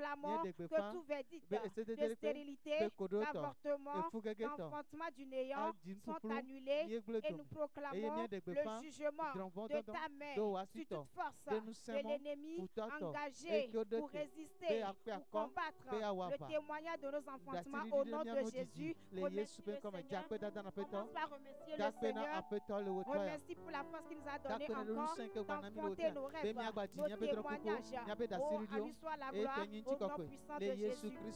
proclamons que tout verdict de stérilité, d'avortement, d'enfantement du néant sont annulés et nous proclamons le jugement de ta main sur toute force de l'ennemi engagé pour résister, pour combattre le témoignage de nos enfantements au nom de Jésus. Remercie le Seigneur. Commence par remercier le Seigneur. Remercie pour la force qu'il nous a donnée encore d'affronter nos rêves, nos témoignages. Oh, à lui soit la gloire au nom puissant de Jésus. Nous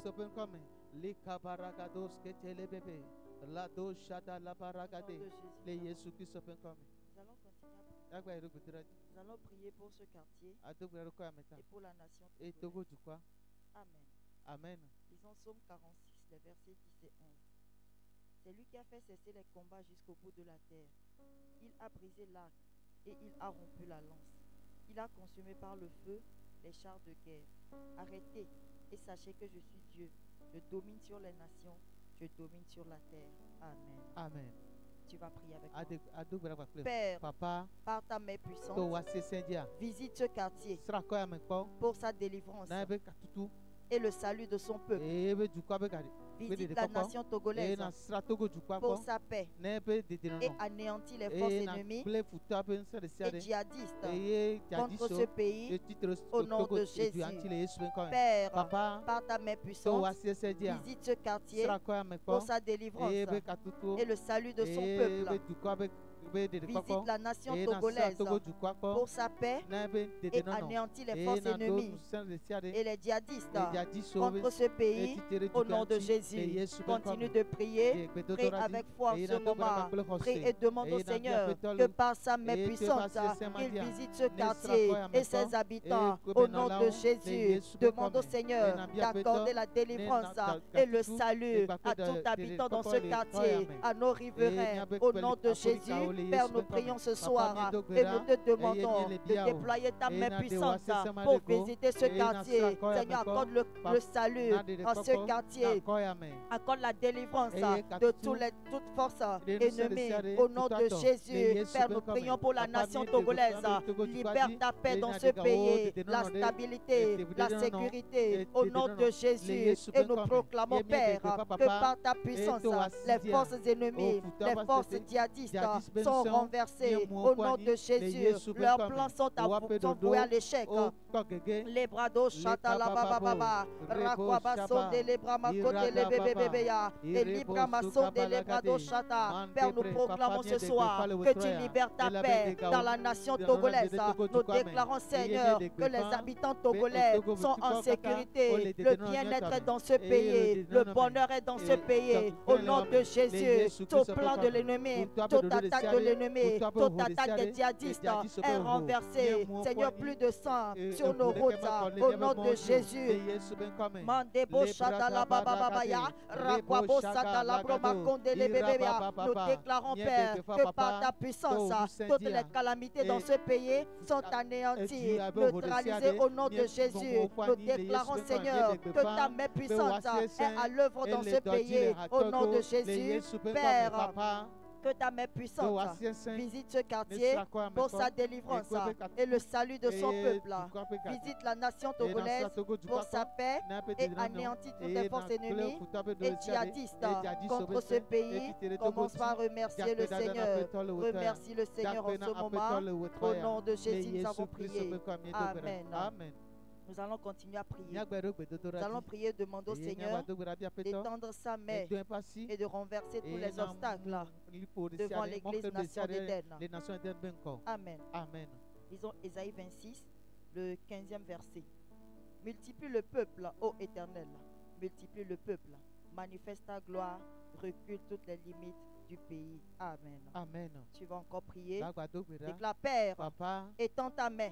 allons prier pour ce quartier et pour la nation. Amen. Amen. Lisons Psaume 46, les versets 10 et 11. C'est lui qui a fait cesser les combats jusqu'au bout de la terre. Il a brisé l'arc et il a rompu la lance. Il a consumé par le feu les chars de guerre. Arrêtez et sachez que je suis Dieu. Je domine sur les nations, je domine sur la terre. Amen. Amen. Tu vas prier avec moi. Père, Papa, par ta main puissante, visite ce quartier pour sa délivrance et le salut de son peuple. Visite la nation togolaise pour sa paix et anéantit les forces ennemies et djihadistes contre ce pays au nom de Jésus. Père, par ta main puissante, visite ce quartier pour sa délivrance et le salut de son peuple. Visite la nation togolaise pour sa paix et anéantit les forces ennemies et les djihadistes contre ce pays au nom de Jésus. Continue de prier, prie avec foi en ce moment. Prie et demande au Seigneur que par sa main puissante, il visite ce quartier et ses habitants au nom de Jésus. Demande au Seigneur d'accorder la délivrance et le salut à tout habitant dans ce quartier, à nos riverains au nom de Jésus. Père, nous prions ce soir et nous te demandons de déployer ta main puissante pour visiter ce quartier. Seigneur, accorde le salut en ce quartier. Accorde la délivrance de toutes forces ennemies au nom de Jésus. Père, nous prions pour la nation togolaise. Libère ta paix dans ce pays, la stabilité, la sécurité au nom de Jésus. Et nous proclamons, Père, que par ta puissance, les forces ennemies, les forces djihadistes sont renversés au nom de Jésus. Leurs plans sont voués à l'échec. Les bras d'eau chata la baba baba, rakwaba son de les bras makote les bébé bébéya, et libra mason de les bras d'eau chata. Père, nous proclamons ce soir que tu libères ta paix dans la nation togolaise. Nous déclarons, Seigneur, que les habitants togolais sont en sécurité. Le bien-être est dans ce pays, le bonheur est dans ce pays. Au nom de Jésus, tout plan de l'ennemi, toute attaque de l'ennemi, toute attaque des djihadistes est renversée. Seigneur, plus de sang sur nos routes, au nom de Jésus. Mandebo chata la baba babaya, rakwabo sata la broma konde le bébéya. Nous déclarons, Père, que par ta puissance, toutes les calamités dans ce pays sont anéanties, neutralisées au nom de Jésus. Nous déclarons, Seigneur, que ta main puissante est à l'œuvre dans ce pays, au nom de Jésus. Père, que ta main puissante visite ce quartier pour sa délivrance et le salut de son peuple. Visite la nation togolaise pour sa paix et anéantit toutes les forces ennemies et djihadistes contre ce pays. Commence par remercier le Seigneur. Remercie le Seigneur en ce moment. Au nom de Jésus, nous avons prié. Amen. Nous allons continuer à prier. Nous allons prier, demander au Seigneur d'étendre sa main et de renverser tous les obstacles devant l'église nation d'Éden. Amen. Lisons Ésaïe 26, le 15e verset. Multiplie le peuple, ô Éternel, multiplie le peuple, manifeste ta gloire, recule toutes les limites du pays. Amen. Tu vas encore prier. Déclare, Père, étends ta main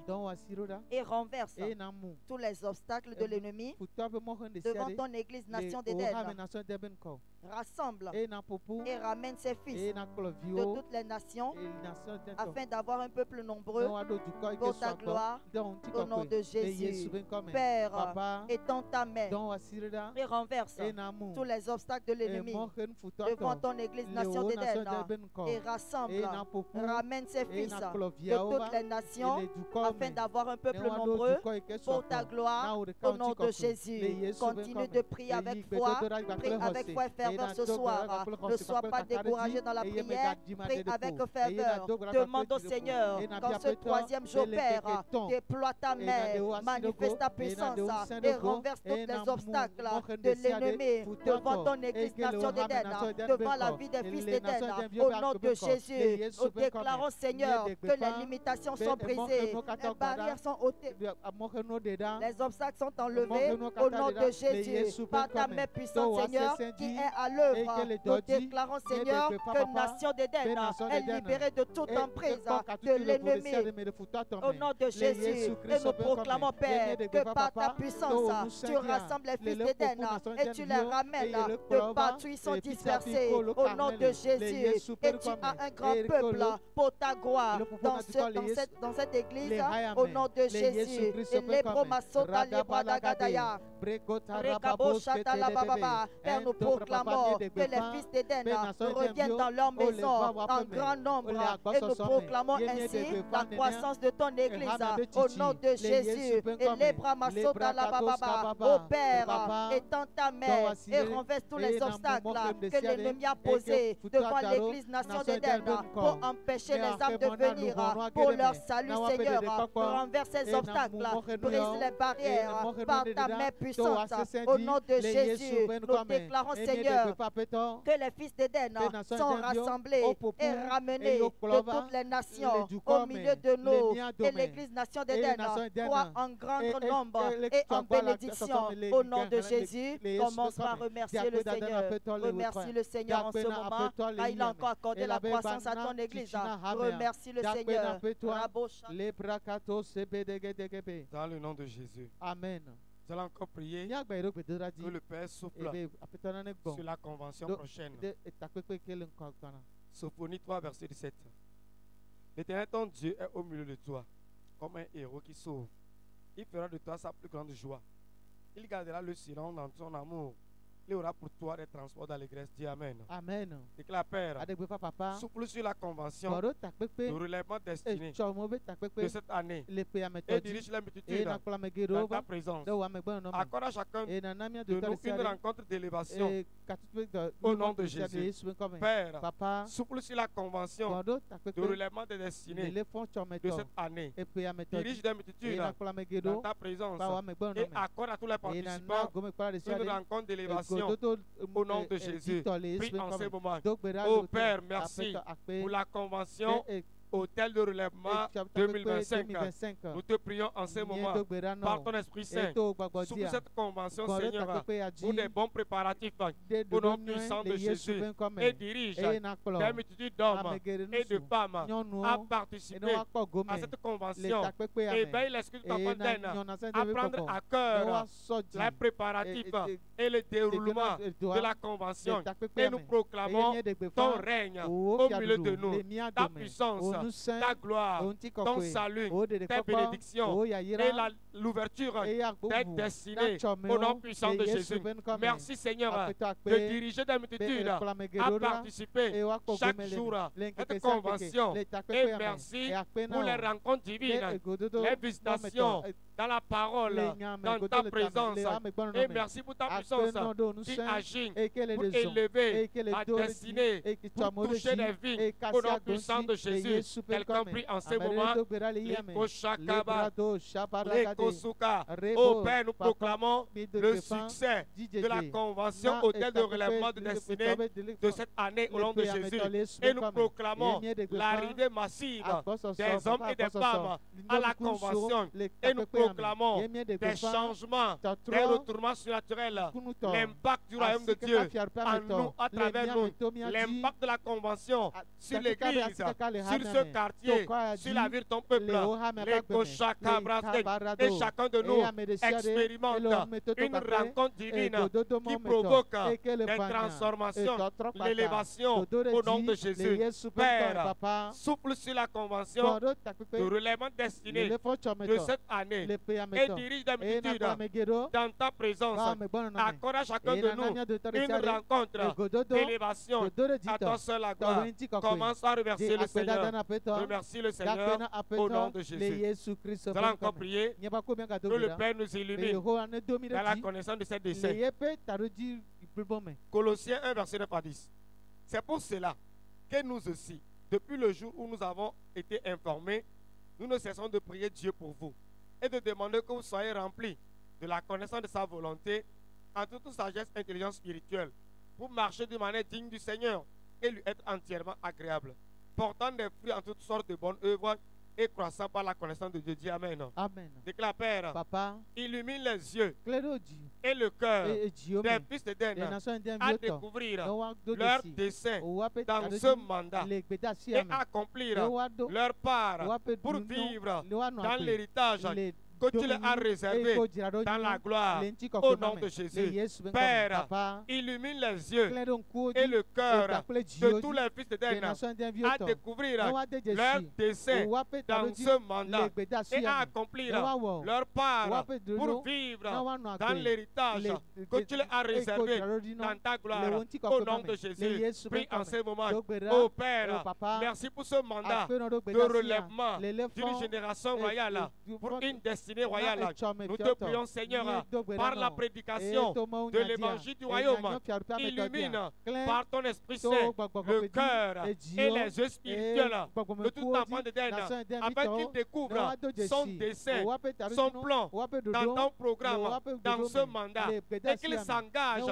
et renverse tous les obstacles de l'ennemi devant ton église nation d'Éden. Rassemble et ramène ses fils de toutes les nations afin d'avoir un peuple nombreux pour ta gloire au nom de Jésus. Père, étends ta main et renverse tous les obstacles de l'ennemi devant ton église nation nations d'Éden et rassemble, ramène ses fils de toutes les nations afin d'avoir un peuple nombreux pour ta gloire au nom de Jésus. Continue de prier avec foi, prie avec foi et ferveur ce soir. Ne sois pas découragé dans la prière, prie avec ferveur. Demande au Seigneur qu'en ce troisième jour, Père, déploie ta main, manifeste ta puissance et renverse tous les obstacles de l'ennemi devant ton église nation d'Éden, devant la vie des fils d'Éden. Au nom de Jésus, nous déclarons, Seigneur, que les limitations sont brisées, les barrières sont ôtées, les obstacles sont enlevés au nom de Jésus. Par ta main puissante, Seigneur, qui est à l'œuvre, nous déclarons, Seigneur, que nation d'Éden est libérée de toute emprise de l'ennemi. Au nom de Jésus, et nous proclamons, Père, que par ta puissance, tu rassembles les fils d'Éden et tu les ramènes de partout ils sont dispersés. Au nom de Jésus, et tu as un grand peuple pour ta gloire dans cette église. Au nom de Jésus, et Père, nous proclamons que les fils d'Éden reviennent dans leur maison en grand nombre et nous proclamons ainsi la croissance de ton église au nom de Jésus. Et au Père, étends ta main et renverse tous les obstacles que l'ennemi a posés devant l'église nation d'Éden pour empêcher les âmes de venir pour leur salut, Seigneur. Renverse ces obstacles, brise les barrières par ta main puissante. Au nom de Jésus, nous déclarons, Seigneur, que les fils d'Éden sont rassemblés et ramenés de toutes les nations au milieu de nous. Et l'église nation d'Éden croit en grand nombre et en bénédiction. Au nom de Jésus, commence par remercier le Seigneur. Remercie le Seigneur en ce moment, car il a encore accordé la croissance à ton église. Remercie le Seigneur. Dans le nom de Jésus. Amen. Nous allons encore prier que le Père souffle sur la convention prochaine. Sophonie 3, verset 17. L'Éternel ton Dieu est au milieu de toi, comme un héros qui sauve. Il fera de toi sa plus grande joie. Il gardera le silence dans son amour. Il aura pour toi des transports d'allégresse. Dis Amen. Amen. Déclare, Père, souffle sur la convention de relèvement destiné de cette année et dirige la multitude dans ta présence. Accorde à chacun de nous une rencontre d'élévation au nom de Jésus. Père, souffle sur la convention de relèvement des destinées de cette année. Dirige la multitude dans ta présence et accorde à tous les participants une rencontre d'élévation au nom de Jésus. Prie en ce moment. Oh Père, merci pour la convention Hôtel de relèvement 2025. Nous te prions en ce moment par ton Esprit Saint sous cette convention, Seigneur, pour des bons préparatifs au nom puissant de Jésus et dirige des multitudes d'hommes et de femmes à participer à cette convention. Éveille l'esprit de ton fontaine à prendre à cœur les préparatifs et le déroulement de la convention. Et nous proclamons ton règne au milieu de nous, ta puissance, ta gloire, ton salut, tes bénédictions et l'ouverture des destinées au nom puissant de Jésus. Merci Seigneur de diriger des multitudes à participer chaque jour à cette convention. Et merci pour les rencontres divines, les visitations dans la parole, dans ta présence. Et merci pour ta puissance qui agit pour élever la destinée, pour toucher les vies au nom puissant de Jésus. Quelqu'un prie en ce moment. Oh Père, nous proclamons le succès de la convention hôtel de relèvement de destinée de cette année au nom de Jésus. Et nous proclamons l'arrivée massive des hommes et des femmes à la convention. Et nous proclamons des changements, des retournements surnaturels, l'impact du royaume de Dieu en nous, à travers nous, l'impact de la convention sur l'église, sur ce quartier, sur la vie de ton peuple. Et chacun de nous expérimente une rencontre divine qui provoque des transformations, l'élévation au nom de Jésus. Père, souffle sur la convention de relèvement destiné de cette année et dirige des multitudes dans ta présence. Accorde à chacun de nous une rencontre d'élévation. À toi seul la gloire. Commence à remercier le Seigneur. Remercie le Seigneur au nom de Jésus. Nous allons encore prier que le Père nous illumine dans la connaissance de cette dessein. Colossiens 1, verset 9 à 10. C'est pour cela que nous aussi, depuis le jour où nous avons été informés, nous ne cessons de prier Dieu pour vous et de demander que vous soyez remplis de la connaissance de sa volonté en toute sagesse et intelligence spirituelle pour marcher de manière digne du Seigneur et lui être entièrement agréable, portant des fruits en toutes sortes de bonnes œuvres et croissant par la connaissance de Dieu. Dis Amen. Amen. Déclare, Père, Papa, illumine les yeux et le cœur des fils d'Éden à découvrir leur dessein dans ce mandat et accomplir leur part pour vivre dans l'héritage que tu leur as réservé dans la gloire au nom de Jésus. Père, illumine les yeux et le cœur de tous les fils d'Éden à découvrir leur dessein dans ce mandat et à accomplir leur part pour vivre dans l'héritage que tu leur as réservé dans ta gloire au nom de Jésus. Prie en ce moment. Oh Père, merci pour ce mandat de relèvement d'une génération royale pour une destinée royale. Nous te prions, Seigneur, par la prédication de l'évangile du royaume, illumine par ton Esprit Saint le cœur et les yeux spirituels de tout enfant d'Éden, afin qu'il découvre son dessein, son plan dans ton programme, dans ce mandat, et qu'il s'engage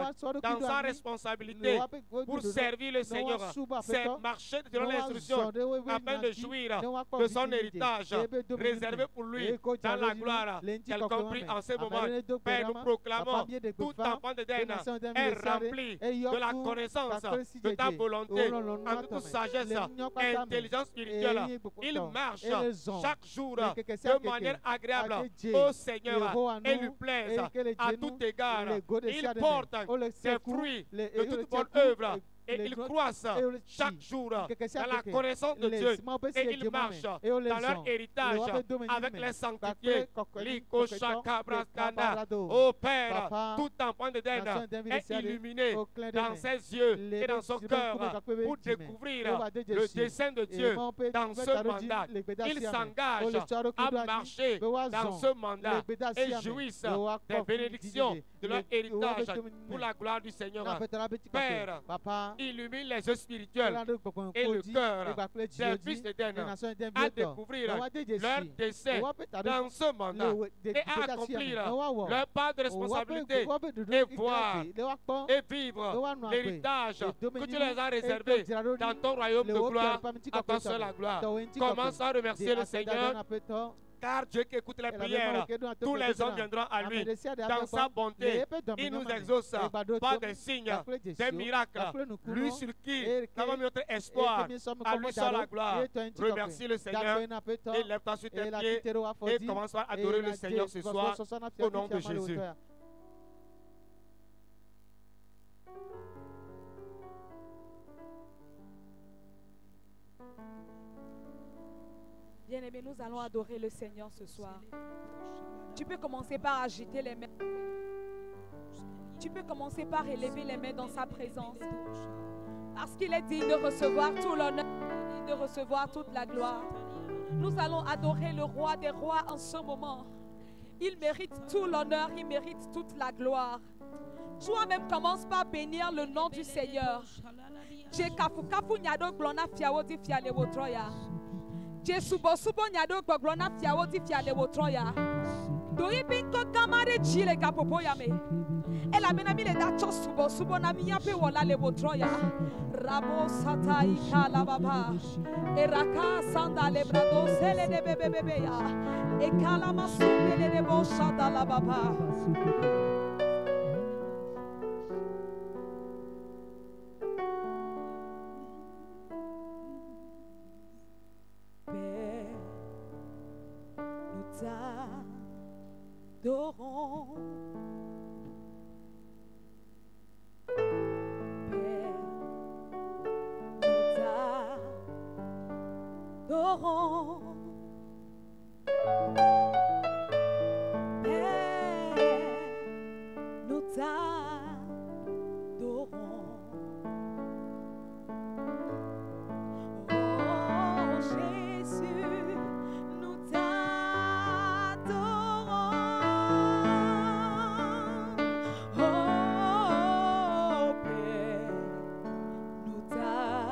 dans sa responsabilité pour servir le Seigneur, c'est marcher selon l'instruction afin de jouir de son héritage réservé pour lui dans la gloire. Quelqu'un prie en ce moment. Père, nous proclamons tout enfant d'Éden est rempli de la connaissance de ta volonté en toute sagesse et intelligence spirituelle. Il marche chaque jour de manière agréable au Seigneur et lui plaise à tout égard. Il porte ses fruits de toute bonne œuvre. Et ils croissent chaque jour dans la connaissance de Dieu. Et ils marchent dans leur héritage avec les sanctifiés. Oh Père, tout enfant d'Éden est illuminé dans ses yeux et dans son cœur pour découvrir le dessein de Dieu dans ce mandat. Ils s'engagent à marcher dans ce mandat et jouissent des bénédictions de leur héritage pour la gloire du Seigneur. Père, illumine les yeux spirituels et le cœur des fils d'Éden à découvrir leur dessein dans ce mandat et à accomplir leur part de responsabilité et voir et vivre l'héritage que tu les as réservé dans ton royaume de gloire. À toi seul la gloire. Commence à remercier le Seigneur. Car Dieu qui écoute les prières, tous les hommes viendront à lui. Dans sa bonté, il nous exauce par des signes, des miracles. Lui sur qui nous avons mis notre espoir, à lui soit la gloire. Remercie le Seigneur et lève-toi sur tes pieds et commence à adorer le Seigneur ce soir au nom de Jésus. Bien-aimés, nous allons adorer le Seigneur ce soir. Tu peux commencer par agiter les mains. Tu peux commencer par élever les mains dans sa présence. Parce qu'il est digne de recevoir tout l'honneur, de recevoir toute la gloire. Nous allons adorer le roi des rois en ce moment. Il mérite tout l'honneur, il mérite toute la gloire. Toi-même commence par bénir le nom du Seigneur. Jésus bosubo nyado gbogbo na fiawo ti fiale wotroya. Doyi binko kamare chile kapopo yame. Ela mena mi le da chosubo subo na mi yape wola le wotroya. Rabo satai kala baba. Eraka sanda le brado sele de bebebebe ya. E kala masube le de bo sanda la baba. T'adorons, Père, nous t'adorons, nous t'adorons. Oh Jésus, nous t'adorons. Oh Père, nous t'adorons.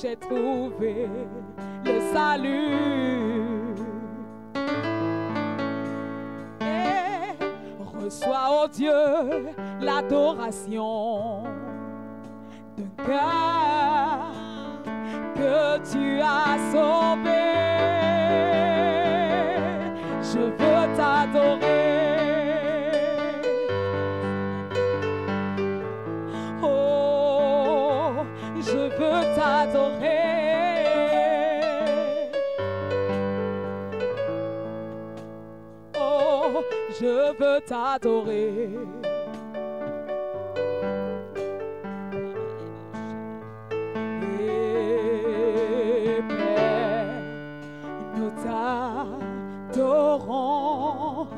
J'ai trouvé le salut. Et reçois, oh Dieu, l'adoration d'un cœur que tu as sauvé. Je veux t'adorer. Je veux t'adorer. Oh, je veux t'adorer. Et Père, nous t'adorons.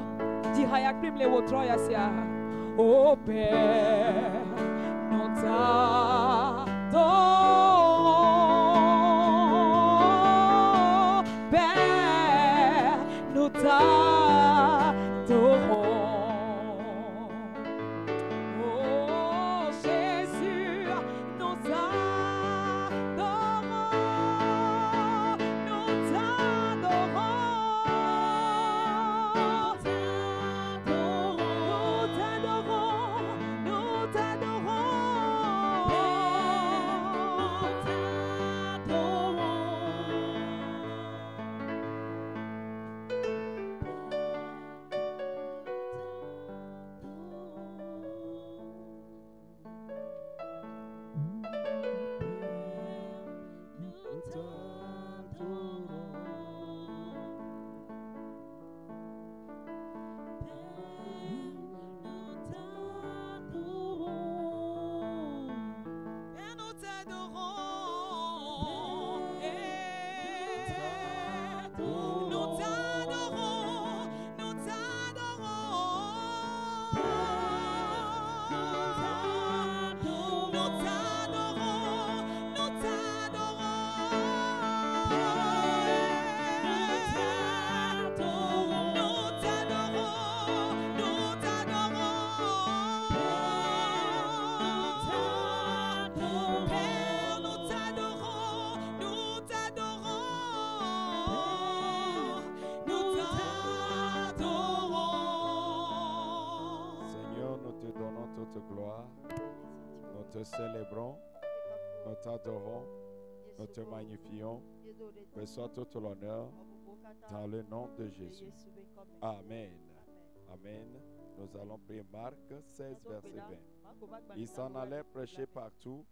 Dis hayak prim le wotro yasia. Oh Père, nous t'adorons. Père, nous t'adorons. te célébrons, nous t'adorons, nous te magnifions. Reçois tout l'honneur dans le nom de Jésus. Amen. Amen. Nous allons prier Marc 16, verset 20. Ils s'en allaient prêcher partout.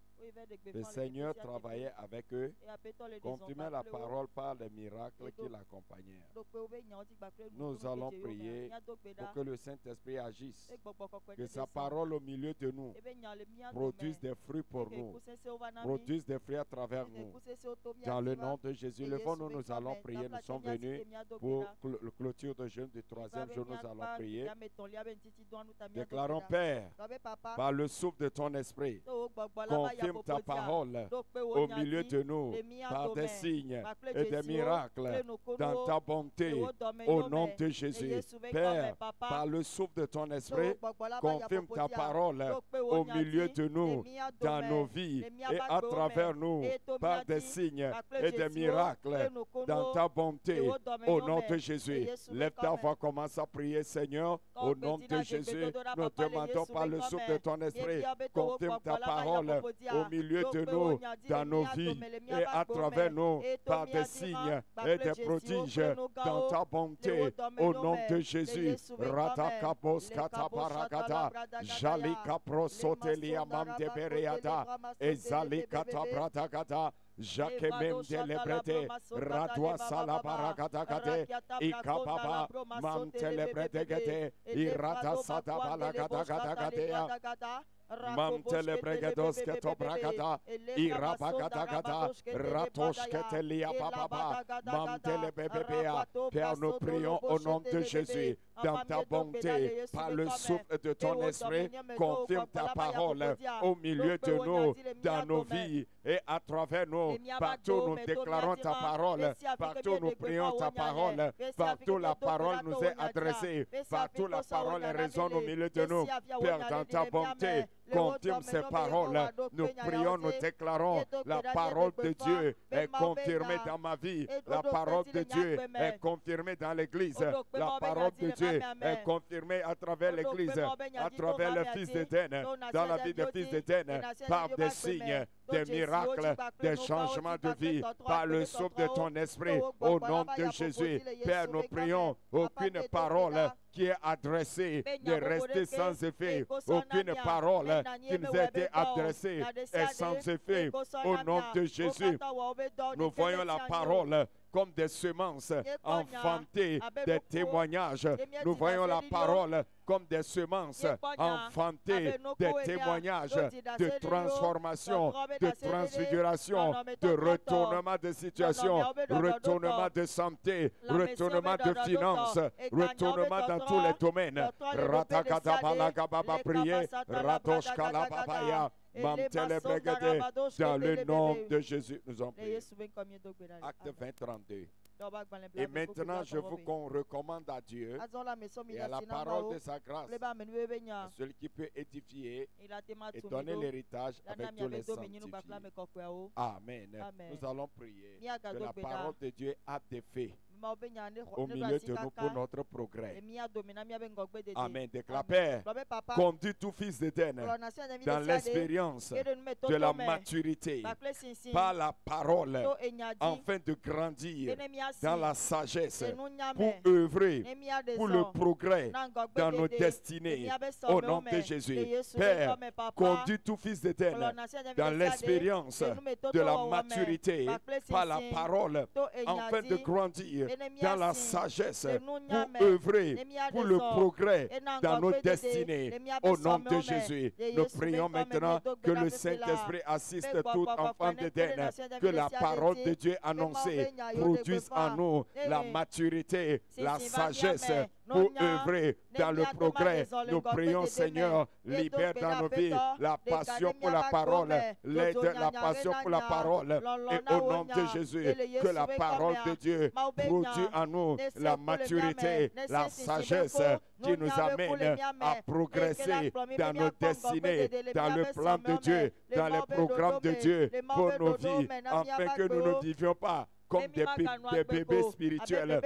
Le Seigneur travaillait avec eux, confirmait la parole par les miracles qui l'accompagnèrent. Nous allons prier pour que le Saint-Esprit agisse, que sa parole au milieu de nous produise des fruits pour nous, produise des fruits à travers nous. Dans le nom de Jésus, levons-nous, nous allons prier. Nous sommes venus pour le clôture de jeûne du 3e jour. Nous allons prier. Déclarons, Père, par le souffle de ton esprit, confirme ta parole au milieu de nous par des signes et des miracles dans ta bonté au nom de Jésus. Père, par le souffle de ton esprit, confirme ta parole au milieu de nous dans nos vies et à travers nous par des signes et des miracles dans ta bonté au nom de Jésus. Lève ta voix, commence à prier, Seigneur, au nom de Jésus. Nous demandons par le souffle de ton esprit, confirme ta parole au milieu de nous, dans nos vies et à travers nous, par des signes et des prodiges dans ta bonté, au nom de Jésus. Ratakabos kataparagada, jalika prosotelia mandebereada, ezalika bratagada. Jacques même célébré, Radwa Salabaragade, Ikababa, Mam célébré, Irada Sadabalagadagadea. Mam telebregados ketobragada, irabagada, ratosh ketelia bababa, mam telebebea. Père, nous prions au nom de Jésus, dans ta bonté, par le souffle de ton esprit, confirme ta parole au milieu de nous, dans nos vies et à travers nous. Partout nous déclarons ta parole, partout nous prions ta parole, partout la parole nous est adressée, partout la parole résonne au milieu de nous. Père, dans ta bonté, confirme ces paroles. Nous prions, nous déclarons, la parole de Dieu est confirmée dans ma vie. La parole de Dieu est confirmée dans l'Église. La parole de Dieu est confirmée à travers l'Église, à travers le Fils d'Éden, dans la vie des fils d'Éden, par des signes, des miracles, des changements de vie, par le souffle de ton esprit, au nom de Jésus. Père, nous prions, aucune parole qui est adressée de rester sans effet. Aucune parole qui nous a été adressée est sans effet. Au nom de Jésus, nous voyons la parole comme des semences enfantées des témoignages. Nous voyons la parole comme des semences enfantées des témoignages de transformation, de transfiguration, de retournement de situation, retournement de santé, retournement de finances, retournement dans tous les domaines. Ratakata balagababa prier, ratoshka la babaya. Dans le nom de Jésus, nous en prions. Acte 20, 32. Et maintenant, je vous recommande à Dieu et à la parole de sa grâce, celui qui peut édifier et donner l'héritage avec tous les sanctifiés. Amen. Nous allons prier que la parole de Dieu a des faits au milieu de nous pour notre progrès. Amen. Déclare, Père, conduis tout fils d'Éden dans l'expérience de la maturité par la parole, afin de grandir dans la sagesse pour œuvrer pour le progrès dans nos destinées. Au nom de Jésus, Père, conduis tout fils d'Éden dans l'expérience de la maturité par la parole, afin de grandir dans la sagesse pour œuvrer pour le progrès dans nos destinées. Au nom de Jésus, nous prions maintenant que le Saint-Esprit assiste tout enfant d'Éden, que la parole de Dieu annoncée produise en nous la maturité, la sagesse pour œuvrer dans le progrès. Nous prions, Seigneur, libère dans nos vies la passion pour la parole, l'aide, la passion pour la parole. Et au nom de Jésus, que la parole de Dieu produise en nous la maturité, la sagesse qui nous amène à progresser dans nos destinées, dans le plan de Dieu, dans les programmes de Dieu pour nos vies, afin que nous ne vivions pas comme des bébés spirituels.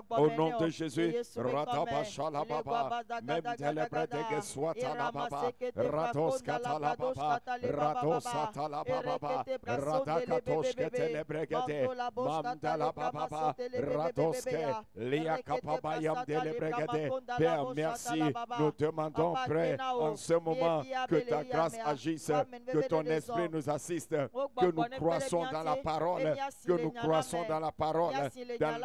Au nom de Jésus, Radabashalababa, même Delebredege Swatalababa, Radoskatalababa, Radosatalababa, Radakatoshketelebregede, Mamdalababa, Radoske, Liakapabayam Delebregede. Père, merci. Nous demandons, Père, en ce moment, que ta grâce agisse, que ton esprit nous assiste, que nous croissons dans la parole, que nous croissons dans la parole,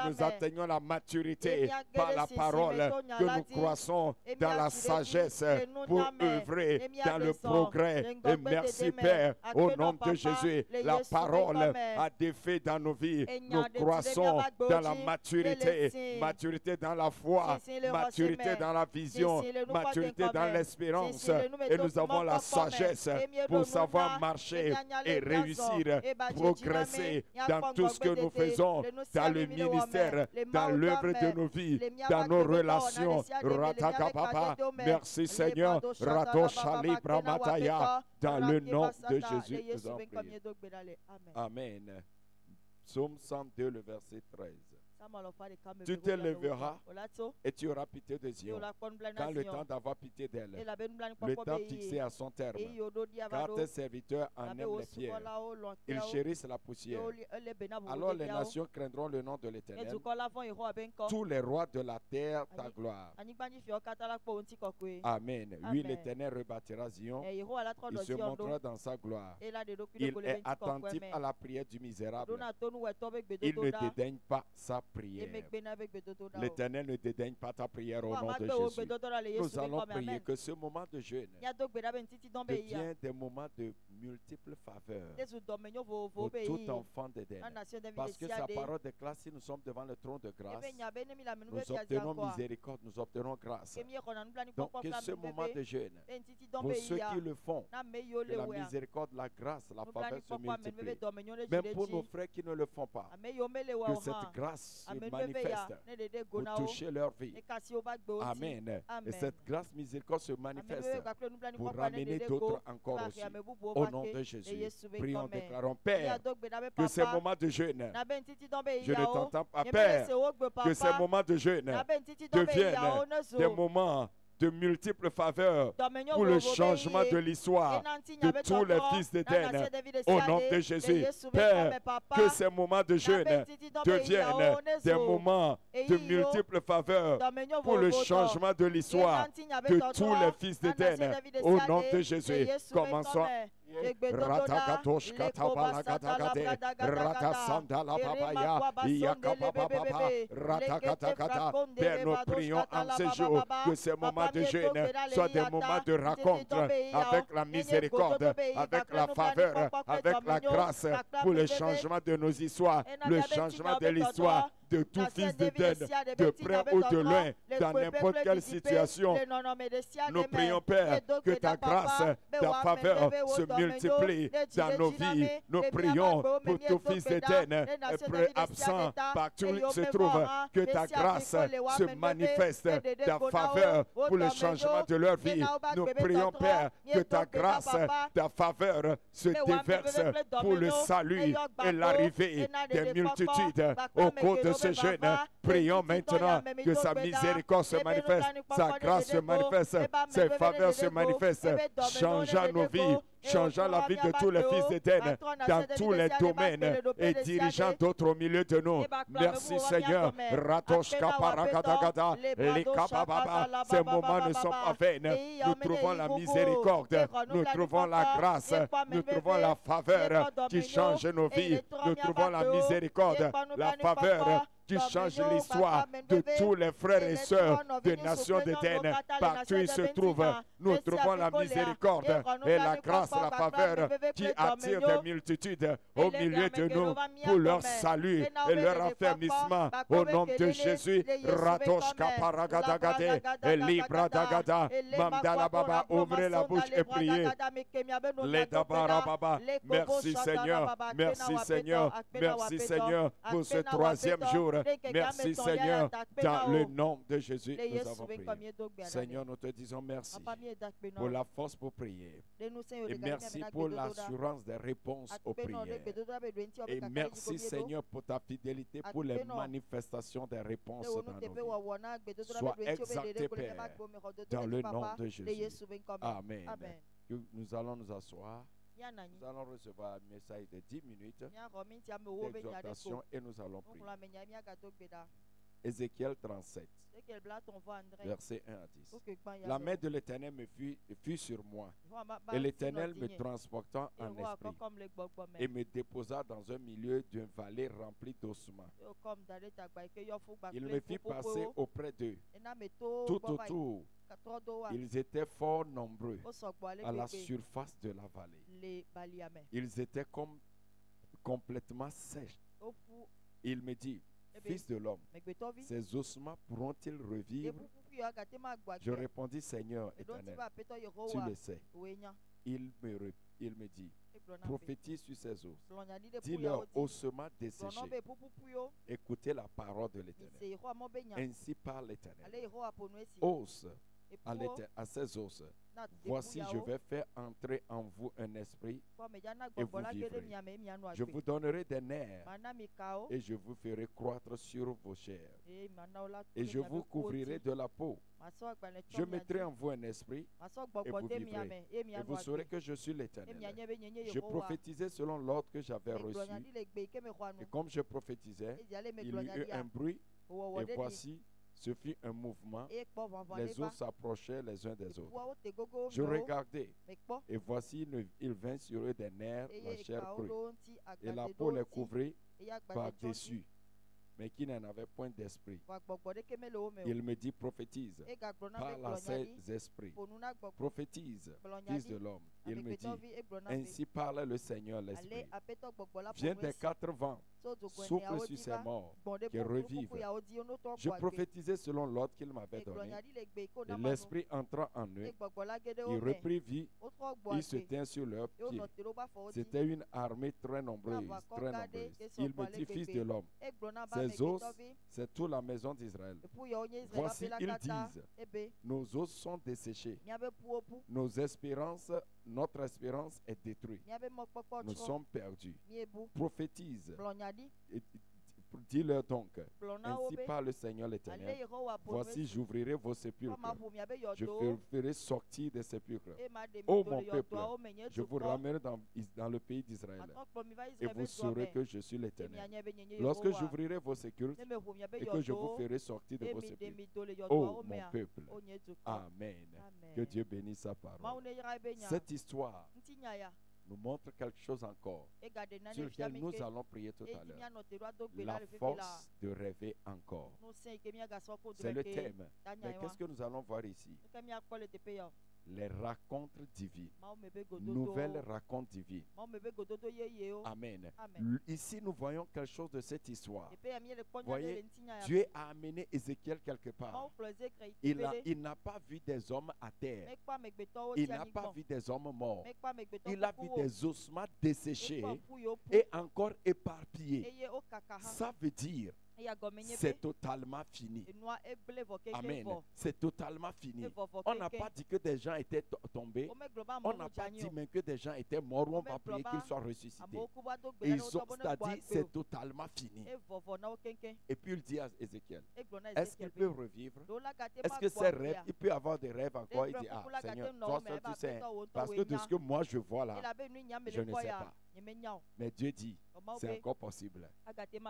nous atteignons la maturité par la parole, que nous croissons dans la sagesse pour œuvrer dans le progrès. Et merci Père, au nom de Jésus, la parole a des faits dans nos vies. Nous croissons dans la maturité, maturité dans la foi, maturité dans la vision, maturité dans l'espérance. Et nous avons la sagesse pour savoir marcher et réussir, progresser dans tout ce que nous faisons, dans le ministère, dans l'œuvre de nos vies, dans nos relations. Ratakapapa, merci Seigneur. Radoshali Bramataya, dans le nom de Jésus, nous en prions. Amen. Psaume 102, le verset 13. Tu te lèveras et tu auras pitié de Zion, quand le temps d'avoir pitié d'elle, le temps fixé à son terme, car tes serviteurs en aiment les pierres, ils chérissent la poussière. Alors les nations craindront le nom de l'Éternel, tous les rois de la terre ta gloire. Amen. Oui, l'Éternel rebâtira Zion, il se montrera dans sa gloire. Il est attentif à la prière du misérable, il ne dédaigne pas sa prière. L'Éternel ne dédaigne pas ta prière au nom de Jésus. Nous allons prier que ce moment de jeûne devienne des moments de multiples faveurs pour tout enfant d'Éden. Parce que sa parole déclare, si nous sommes devant le trône de grâce, nous obtenons miséricorde, nous obtenons grâce. Donc que ce moment de jeûne, pour ceux qui le font, que la miséricorde, la grâce, la faveur se multiplient. Même pour nos frères qui ne le font pas, que cette grâce se manifeste pour toucher leur vie. Amen. Et cette grâce miséricorde se manifeste pour ramener d'autres encore aussi. Au nom de Jésus, prions, déclarons, Père, que ces moments de jeûne, je ne t'entends pas, Père, que ces moments de jeûne deviennent des moments de multiples faveurs pour le changement de l'histoire de tous les fils d'Éden. Au nom de Jésus, Père, que ces moments de jeûne deviennent des moments de multiples faveurs pour le changement de l'histoire de tous les fils d'Éden. Au nom de Jésus, commençons. Ratakatosh Katabalakatagade, Ratasandala Babaya, Yakabababa, Ratakatakata. Père, nous prions en ces jours que ces moments de jeûne soient des moments de rencontre avec la miséricorde, avec la faveur, avec la grâce pour le changement de nos histoires, le changement de l'histoire de tout fils d'Éden, de près ou de loin, dans n'importe quelle situation. Nous prions, Père, que ta grâce, ta faveur se multiplie dans nos vies. Nous prions pour tout fils d'Éden, absent partout où il se trouve, que ta grâce se manifeste, ta faveur pour le changement de leur vie. Nous prions, Père, que ta grâce, ta faveur se déverse pour le salut et l'arrivée des multitudes au cours de ce jeûne. Prions maintenant que sa miséricorde se manifeste, sa grâce se manifeste, ses faveurs se manifestent, changeant nos vies, changeant la vie de tous les fils d'Éden dans tous les domaines et dirigeant d'autres au milieu de nous. Merci Seigneur. Ces moments ne sont pas vains. Nous trouvons la miséricorde, nous trouvons la grâce, nous trouvons la faveur qui change nos vies. Nous trouvons la miséricorde, la faveur qui change l'histoire de tous les frères et sœurs des nations d'Éden. Partout ils se trouvent, nous trouvons la miséricorde et la grâce, la faveur qui attire des multitudes au milieu de nous pour leur salut et leur affermissement. Au nom de Jésus, Ratosh Kaparagadagade, Libra Dagada, Mandala Baba, ouvrez la bouche et priez. Ledabara Baba, merci Seigneur, merci Seigneur, merci Seigneur pour ce troisième jour Merci Seigneur, dans le nom de Jésus, nous avons prié. Seigneur, nous te disons merci pour la force pour prier. Et merci pour l'assurance des réponses aux prières. Et merci Seigneur pour ta fidélité pour les manifestations des réponses dans nos vies. Sois exalté Père, dans le nom de Jésus. Amen. Nous allons nous asseoir. Nous allons recevoir un message de 10 minutes d'exhortation et nous allons prier. Ézéchiel 37, versets 1 à 10. La main de l'Éternel me fut sur moi, et l'Éternel me transporta en esprit, et me déposa dans un milieu d'une vallée remplie d'ossements. Il me fit passer auprès d'eux, tout autour. Ils étaient fort nombreux à la surface de la vallée. Ils étaient comme complètement sèches. Il me dit, Fils de l'homme, ces ossements pourront-ils revivre? Je répondis, Seigneur éternel, tu le sais. Il me dit, prophétise sur ces os. Dis-leur, ossements desséchés, écoutez la parole de l'Éternel. Ainsi parle l'Éternel. Os à ces os, voici, je vais faire entrer en vous un esprit et vous vivrez. Je vous donnerai des nerfs et je vous ferai croître sur vos chairs. Et je vous couvrirai de la peau. Je mettrai en vous un esprit et vous vivrez. Et vous saurez que je suis l'Éternel. Je prophétisais selon l'ordre que j'avais reçu. Et comme je prophétisais, il y eut un bruit et voici, ce fut un mouvement, les os s'approchaient les uns des autres. Je regardais, et voici, il vint sur eux des nerfs, la chair crue, et la peau les couvrit par-dessus, mais qui n'en avait point d'esprit. Il me dit, prophétise, parle à ces esprits, prophétise, fils de l'homme. Il me dit, ainsi parle le Seigneur l'Esprit. Viens des 4 vents, souffle sur ces morts, qui revivent. Je prophétisais selon l'ordre qu'il m'avait donné. Et l'Esprit entra en eux. Il reprit vie. Il se tint sur leurs pieds. C'était une armée très nombreuse, très nombreuse. Il me dit, fils de l'homme, ces os, c'est toute la maison d'Israël. Voici, ils disent, nos os sont desséchés. Notre espérance est détruite. Nous sommes perdus. Prophétise. Dis-leur donc, ainsi parle le Seigneur l'Éternel, voici j'ouvrirai vos sépulcres, je vous ferai sortir des sépulcres. Ô mon peuple, je vous ramènerai dans le pays d'Israël, et vous saurez que je suis l'Éternel. Lorsque j'ouvrirai vos sépulcres, et que je vous ferai sortir de vos sépulcres. Ô mon peuple, Amen. Que Dieu bénisse sa parole. Cette histoire nous montre quelque chose encore sur lequel nous allons prier tout à l'heure. La force de rêver encore. C'est le thème. Mais qu'est-ce que nous allons voir ici? Les racontes divines. Nouvelles racontes divines. Amen. Ici, nous voyons quelque chose de cette histoire. Voyez, Dieu a amené Ézéchiel quelque part. Il n'a pas vu des hommes à terre. Il n'a pas vu des hommes morts. Il a vu des ossements desséchés et encore éparpillés. Ça veut dire c'est totalement fini. Amen. C'est totalement fini. On n'a pas dit que des gens étaient tombés. On n'a pas dit même que des gens étaient morts. On va prier qu'ils soient ressuscités. C'est-à-dire c'est totalement fini. Et puis il dit à Ézéchiel, est-ce qu'il peut revivre? Est-ce que ses rêves, il peut avoir des rêves encore? Il dit, ah Seigneur, toi seul tu sais. Parce que de ce que moi je vois là, je ne sais pas. Mais Dieu dit, c'est encore possible.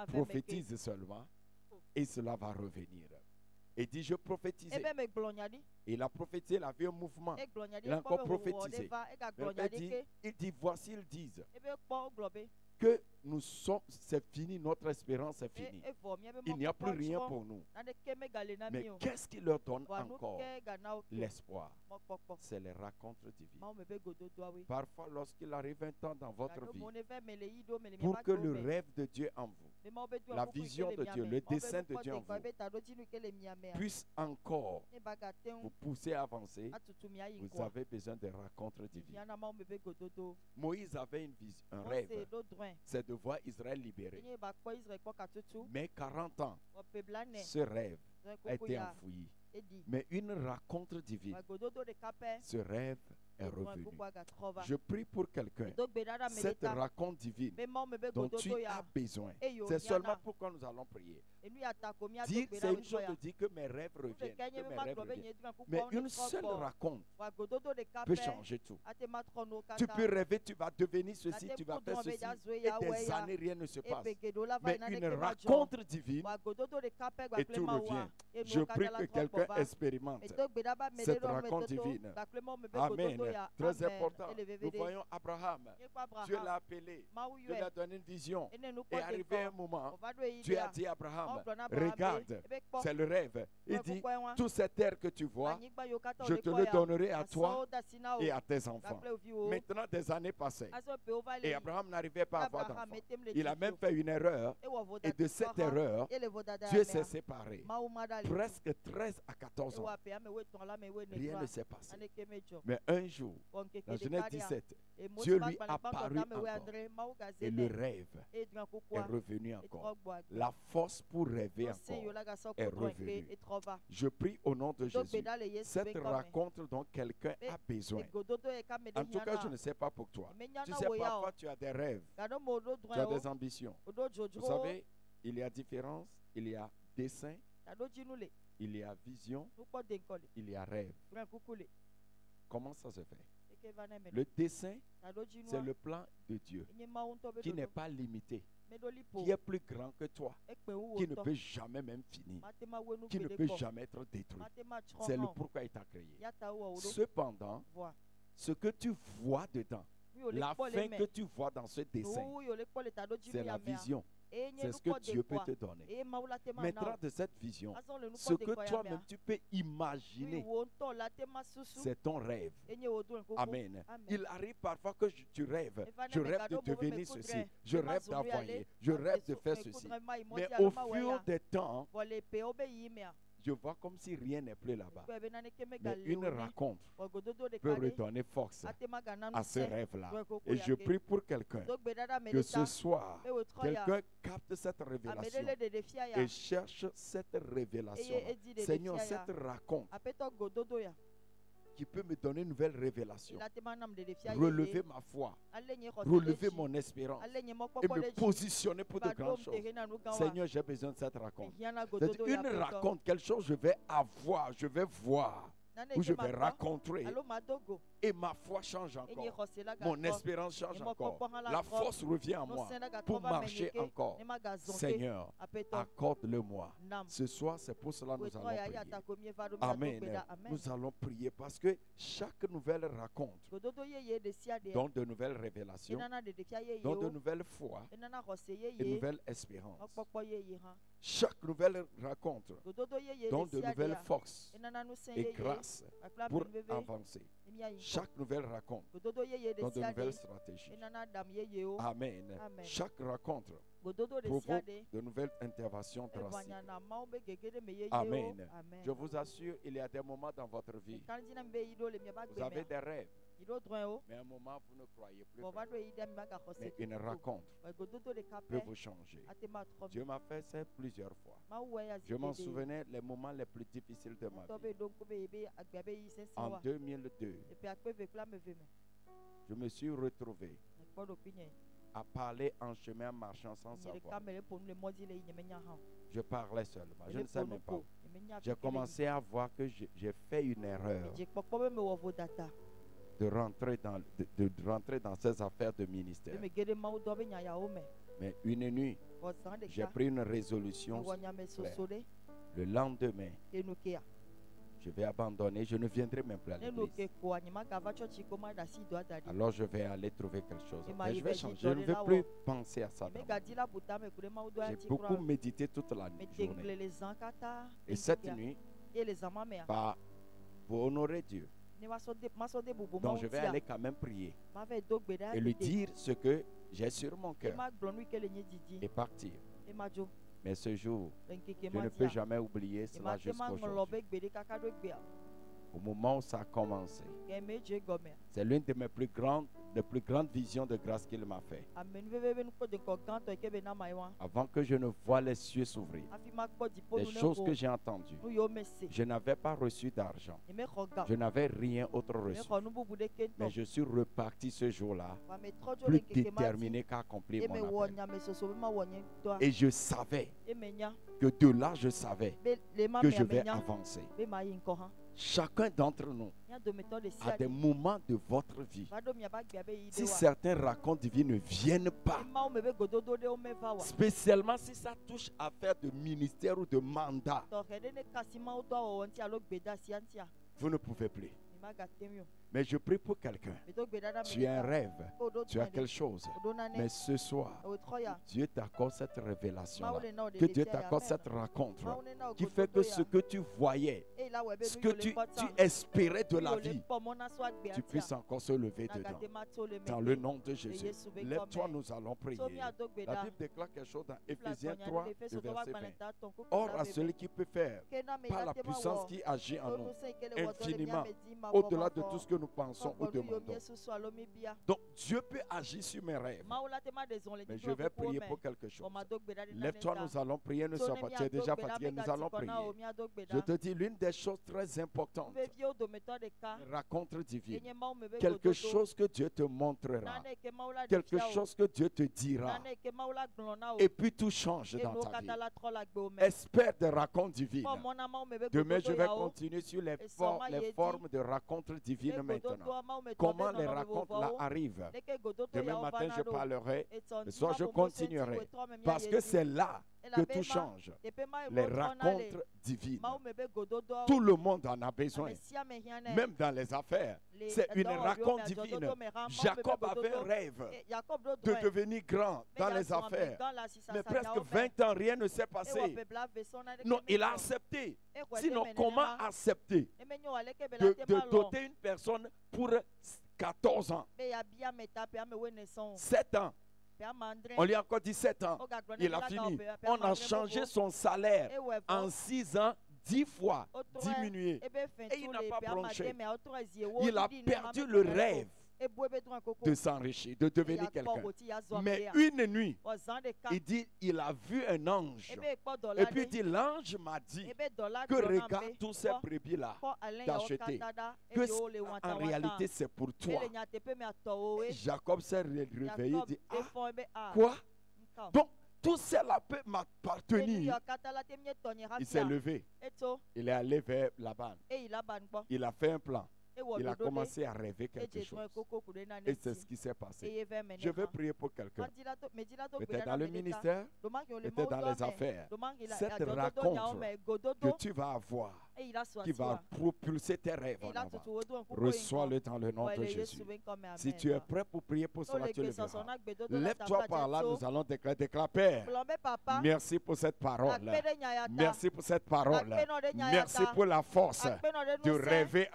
Prophétise seulement et cela va revenir. Et dit, je prophétise. Il a prophétisé, il a vu un mouvement. Il a encore prophétisé. Il dit, voici, ils disent que nous sommes, c'est fini, notre espérance est finie. Il n'y a plus rien pour nous. Mais qu'est-ce qui leur donne encore l'espoir? C'est les rencontres divines. Parfois, lorsqu'il arrive un temps dans votre vie, pour que le rêve de Dieu en vous la vision de Dieu, le dessein de Dieu en vous puisse encore vous pousser à avancer, vous avez besoin de rencontres divines. Moïse avait un rêve, c'est de voir Israël libéré. Mais 40 ans, ce rêve a été enfoui. Mais une rencontre divine, ce rêve est revenu. Je prie pour quelqu'un, cette rencontre divine dont tu as besoin. C'est seulement pourquoi nous allons prier. C'est une chose de dire que mes rêves reviennent, mais une seule rencontre peut changer tout. Tu peux rêver, tu vas devenir ceci, tu vas faire ceci, et des années rien ne se passe. Mais une rencontre divine et tout revient. Je prie que quelqu'un expérimente cette rencontre divine. Amen. Très important. Nous voyons Abraham. Dieu l'a appelé. Dieu lui a donné une vision. Et arrivé un moment, Dieu a dit à Abraham, regarde, c'est le rêve. Il dit, toute cette terre que tu vois, je te le donnerai à toi et à tes enfants. Maintenant, des années passaient. Et Abraham n'arrivait pas à avoir d'enfants. Il a même fait une erreur. Et de cette erreur, Dieu s'est séparé. Presque 13 à 14 ans. Rien ne s'est passé. Mais un jour, dans Genèse 17, Dieu lui a apparu encore. Et le rêve est revenu encore. La force pour rêver encore est revenue. Je prie au nom de Jésus. Cette rencontre dont quelqu'un a besoin. En tout cas, je ne sais pas pour toi. Tu sais, parfois tu as des rêves. Tu as des ambitions. Vous savez, il y a différence. Il y a dessein. Il y a vision. Il y a rêve. Comment ça se fait? Le dessein, c'est le plan de Dieu qui n'est pas limité, qui est plus grand que toi, qui ne peut jamais même finir, qui ne peut jamais être détruit. C'est le pourquoi il t'a créé. Cependant, ce que tu vois dedans, la fin que tu vois dans ce dessin, c'est la vision. C'est ce que Dieu peut te donner. Maintenant, de cette vision, ce que toi-même tu peux imaginer, c'est ton rêve. Amen. Il arrive parfois que tu rêves. Je rêve de devenir ceci. Je rêve d'envoyer. Je rêve de faire ceci. Mais au fur des temps, je vois comme si rien n'est plus là-bas. Mais une rencontre peut redonner force à ce rêve-là. Et je prie pour quelqu'un que ce soir, quelqu'un capte cette révélation et cherche cette révélation. Seigneur, cette rencontre qui peut me donner une nouvelle révélation, relever ma foi, relever mon espérance et me positionner pour de grandes choses. Seigneur, j'ai besoin de cette rencontre. C'est une rencontre, quelque chose je vais avoir, je vais voir, où je vais rencontrer et ma foi change encore, mon espérance change encore, la force revient en moi pour marcher encore. Seigneur, accorde-le-moi. Ce soir, c'est pour cela que nous allons prier. Amen. Nous allons prier parce que chaque nouvelle rencontre donne de nouvelles révélations, donne de nouvelles foi et de nouvelles espérances. Chaque nouvelle rencontre donne de nouvelles forces et grâces pour avancer. Chaque nouvelle rencontre donne de nouvelles stratégies. Amen. Chaque rencontre provoque de nouvelles interventions drastiques. Amen. Je vous assure, il y a des moments dans votre vie, vous avez des rêves, mais à un moment, vous ne croyez plus. Mais une rencontre peut vous changer. Dieu m'a fait ça plusieurs fois. Je m'en souvenais les moments les plus difficiles de ma vie. En 2002, je me suis retrouvé à parler en chemin, marchant sans savoir. Je parlais seulement, je ne savais même pas. J'ai commencé à voir que j'ai fait une erreur de rentrer dans ces affaires de ministère. Mais une nuit, j'ai pris une résolution claire. Le lendemain, je vais abandonner, je ne viendrai même plus à l'église. Alors je vais aller trouver quelque chose. Mais je vais changer, je ne vais plus penser à ça. J'ai beaucoup médité toute la journée. Et cette nuit, pour honorer Dieu, donc je vais aller quand même prier et lui dire ce que j'ai sur mon cœur et partir. Mais ce jour, je ne peux jamais oublier cela jusqu'aujourd'hui. Au moment où ça a commencé, c'est l'une de mes plus grandes visions de grâce qu'il m'a fait. Avant que je ne voie les cieux s'ouvrir, les choses que j'ai entendues, je n'avais pas reçu d'argent. Je n'avais rien autre reçu. Mais je suis reparti ce jour-là, plus déterminé qu'à accomplir mon appel. Et je savais que de là, je savais que je vais avancer. Chacun d'entre nous a des moments de votre vie. Si certains racontes de vie ne viennent pas, spécialement si ça touche à faire de ministère ou de mandat, vous ne pouvez plus. Mais je prie pour quelqu'un. Tu as un rêve, tu as quelque chose. Mais ce soir, Dieu t'accorde cette révélation-là. Que Dieu t'accorde cette rencontre qui fait que ce que tu voyais, ce que tu espérais de la vie, tu puisses encore se lever dedans. Dans le nom de Jésus. Lève-toi, nous allons prier. La Bible déclare quelque chose dans Éphésiens 3, le verset 20. Or, à celui qui peut faire, par la puissance qui agit en nous, infiniment, au-delà de tout ce que nous pensons ou demandons. Donc Dieu peut agir sur mes rêves. Mais je vais prier pour quelque chose. Lève-toi, nous allons prier. Tu es déjà fatigué, nous allons prier. Je te dis l'une des choses très importantes. Rencontre divine. Quelque chose que Dieu te montrera. Quelque chose que Dieu te dira. Et puis tout change dans ta vie. Espère des rencontres divines. Demain je vais continuer sur les formes de rencontres divines maintenant. Comment les rencontres là arrivent. Demain matin je parlerai, ce soir je continuerai. Parce que c'est là que tout change. Les rencontres divines. Tout le monde en a besoin. Même dans les affaires. C'est une rencontre divine. Jacob avait un rêve de devenir grand dans les affaires. Mais presque 20 ans, rien ne s'est passé. Non, il a accepté. Sinon, comment accepter de doter une personne pour 14 ans, 7 ans? On lui a encore dit 7 ans. Il a fini. On a changé son salaire en 6 ans, 10 fois diminué. Et il n'a pas bronché. Il a perdu le rêve de s'enrichir, de devenir quelqu'un. Mais une nuit, il dit, il a vu un ange. Et puis il dit, l'ange m'a dit que regarde tous ces brebis-là d'acheter. Que en réalité, c'est pour toi. Et Jacob s'est réveillé et dit, ah, quoi? Donc, tout cela peut m'appartenir. Il s'est levé. Il est allé vers Laban. Il a fait un plan. Il a commencé à rêver quelque chose. Et c'est ce qui s'est passé. Je veux prier pour quelqu'un. Peut-être dans le ministère, peut-être dans les affaires. Cette rencontre que tu vas avoir, qui va propulser tes rêves en avant. Reçois-le dans le nom de Jésus. Si tu es prêt pour prier pour cela, tu le verras. Lève-toi par là, nous allons déclarer, Père, merci pour cette parole. Merci pour cette parole. Merci pour la force de rêver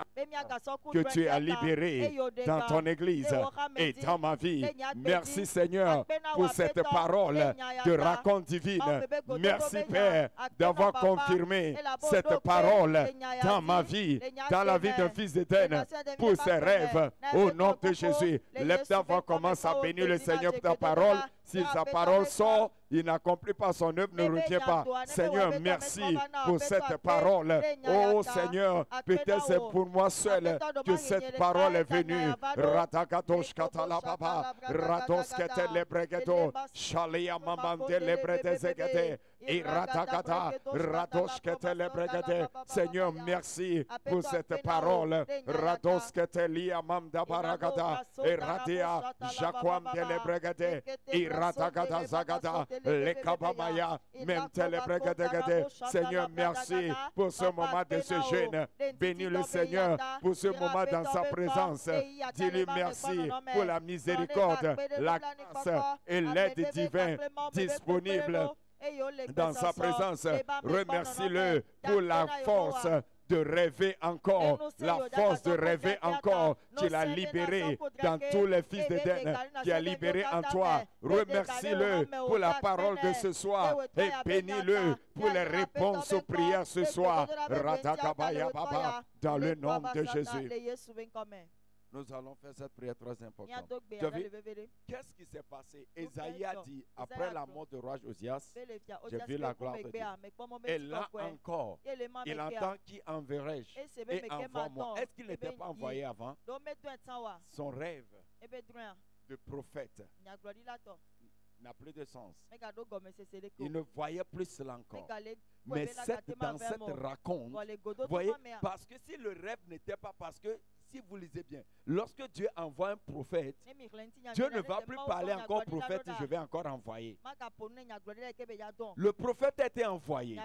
que tu as libéré dans ton église et dans ma vie. Merci Seigneur pour cette parole de rencontre divine. Merci Père d'avoir confirmé cette parole dans ma vie, dans la vie d'un fils d'Éden, pour ses rêves, au nom de Jésus. Lève-toi, commence à bénir le Seigneur pour ta parole. Si sa parole sort, il n'accomplit pas son œuvre, ne retient pas. Seigneur, merci pour cette parole. Oh Seigneur, peut-être c'est pour moi seul que cette parole est venue. Ratakadosh katalababa, rados kete lebregedo, shalia mamande lebredezegede, et ratakata, rados kete lebregede. Seigneur, merci pour cette parole. Rados kete lia mamda baragada, et radia, jaquam de lebregede, et ratakata zagada. Les kabamaya, même Seigneur, merci pour ce moment de ce jeûne. Bénis le Seigneur pour ce moment dans sa présence. Dis-lui merci pour la miséricorde, la grâce et l'aide divine disponible dans sa présence. Remercie-le pour la force de rêver encore, la force de rêver encore, qu'il a libéré dans tous les fils d'Éden, qui a libéré en toi. Remercie-le pour la parole de ce soir et bénis-le pour les réponses aux prières ce soir. Dans le nom de Jésus. Nous allons faire cette prière très importante. Tu as vu? Qu'est-ce qui s'est passé? Esaïe a dit, après la mort de roi Josias, j'ai vu la gloire de Dieu. Et là encore, il entend qui enverrai-je et envoie-moi. Est-ce qu'il n'était pas envoyé avant? Son rêve de prophète n'a plus de sens. Il ne voyait plus cela encore. Mais dans cette raconte, vous voyez, parce que si le rêve n'était pas parce que, si vous lisez bien, lorsque Dieu envoie un prophète, Dieu ne va plus parler encore prophète, je vais encore envoyer. Le prophète a été envoyé,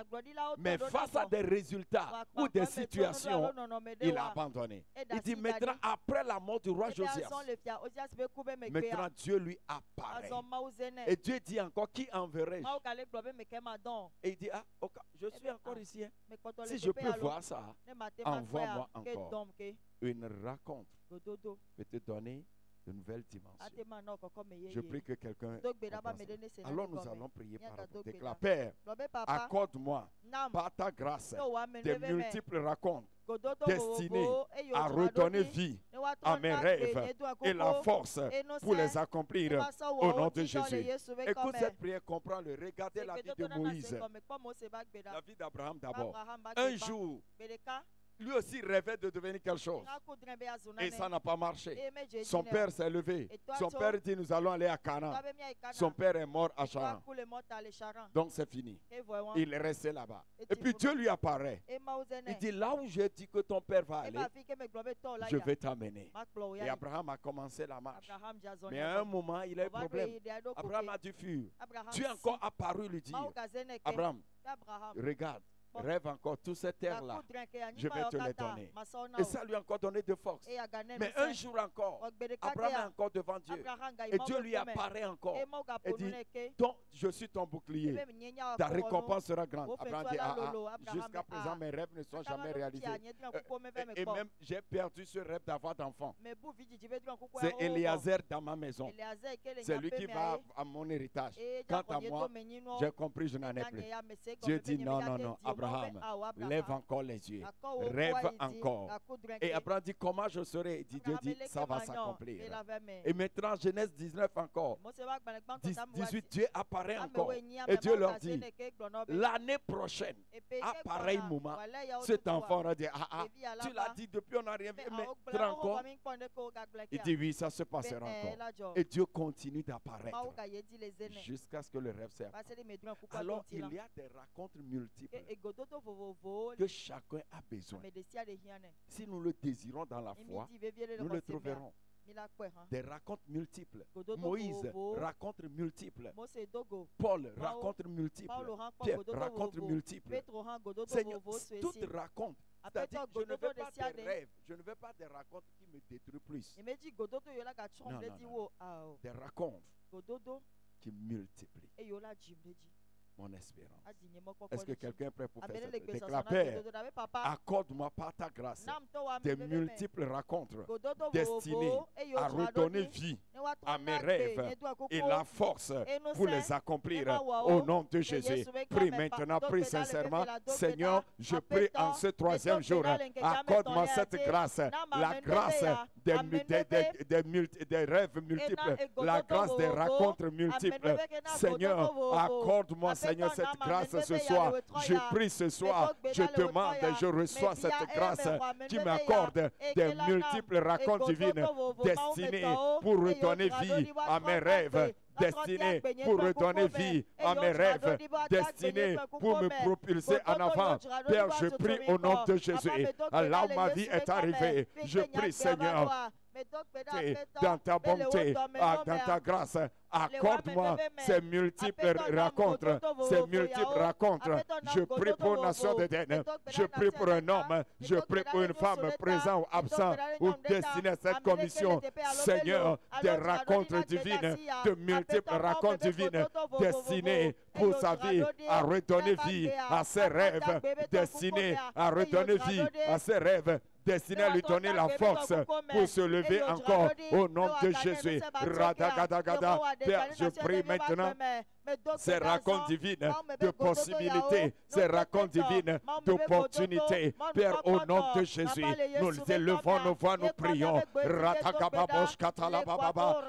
mais face à des résultats ou des situations, il a abandonné. Il dit maintenant, après la mort du roi Josias, maintenant Dieu lui apparaît. Et Dieu dit encore, qui enverrai-je? Et il dit, ah, okay, je suis encore ici. Si je peux voir ça, envoie-moi encore. Une raconte peut te donner de nouvelles dimensions. Je prie que quelqu'un... Alors nous allons prier par rapport. Déclare, Père, accorde-moi par ta grâce des multiples racontes destinées à redonner vie à mes rêves et la force pour les accomplir au nom de Jésus. Écoute cette prière, comprends-le. Regardez la vie de Moïse, la vie d'Abraham d'abord. Un jour, lui aussi rêvait de devenir quelque chose. Et ça n'a pas marché. Son père s'est levé. Son père dit, nous allons aller à Canaan. Son père est mort à Charan. Donc c'est fini. Il est resté là-bas. Et puis Dieu lui apparaît. Il dit, là où j'ai dit que ton père va aller, je vais t'amener. Et Abraham a commencé la marche. Mais à un moment, il a eu un problème. Abraham a dû fuir. Dieu encore apparu lui dire, Abraham, regarde. Rêve encore toute cette terre-là, je vais te les donner. Et ça lui a encore donné de force. Mais un jour encore, Abraham est encore devant Dieu. Et Dieu lui apparaît encore. Et dit, donc, je suis ton bouclier. Ta récompense sera grande. Abraham dit, jusqu'à présent, mes rêves ne sont jamais réalisés. Et même, j'ai perdu ce rêve d'avoir d'enfants. C'est Eliezer dans ma maison. C'est lui qui va à mon héritage. Quant à moi, j'ai compris, je n'en ai plus. Dieu dit, non, non, non. Abraham, lève encore les yeux, rêve encore. Et Abraham dit, comment je serai? Et Dieu dit, ça va s'accomplir. Et maintenant, Genèse 19 encore, 18, Dieu apparaît encore. Et Dieu leur dit, l'année prochaine, à pareil moment, cet enfant va dire, tu l'as dit depuis, on n'a rien vu, mais tu encore. Il dit, oui, ça se passera encore. Et Dieu continue d'apparaître jusqu'à ce que le rêve s'accomplit. Alors, il y a des rencontres multiples que chacun a besoin. Si nous le désirons dans la foi, nous le trouverons. Des racontes multiples. Moïse, raconte multiples. Paul, raconte multiples. Pierre, raconte multiples. Seigneur, toutes racontent. C'est-à-dire, je ne veux pas des rêves, je ne veux pas des racontes qui me détruisent plus. Non, non. Des racontes qui multiplient mon espérance. Est-ce que quelqu'un est prêt pour faire ça? Déclare, Père, accorde-moi par ta grâce des multiples rencontres destinées à redonner vie à mes rêves et la force pour les accomplir au nom de Jésus. Prie maintenant, prie sincèrement. Seigneur, je prie en ce troisième jour, accorde-moi cette grâce, la grâce des rêves multiples, la grâce des rencontres multiples. Seigneur, accorde-moi, Seigneur, cette grâce ce soir. Je prie ce soir, je demande et je reçois cette grâce qui m'accorde des multiples rencontres divines destinées pour redonner vie à mes rêves, destiné pour redonner vie à mes rêves, destiné pour me propulser en avant. Père, je prie au nom de Jésus. Là où ma vie est arrivée, je prie, Seigneur, dans ta bonté, dans ta grâce. Accorde-moi ces multiples rencontres, ces multiples rencontres. Je prie pour Nation d'Éden, je prie pour un homme, je prie pour une femme présent ou absent ou destiné à cette commission. Seigneur, des rencontres divines, de multiples rencontres divines destinées pour sa vie à redonner vie à ses rêves, destinées à redonner vie à ses rêves, destiné à lui donner la force pour se lever encore au nom de Jésus. Radagadagada. Père, je prie maintenant ces rencontres divines de possibilités, ces rencontres divines d'opportunités. Père, au nom de Jésus, nous élevons nos voix, nous prions. Ratakababosh katalababa,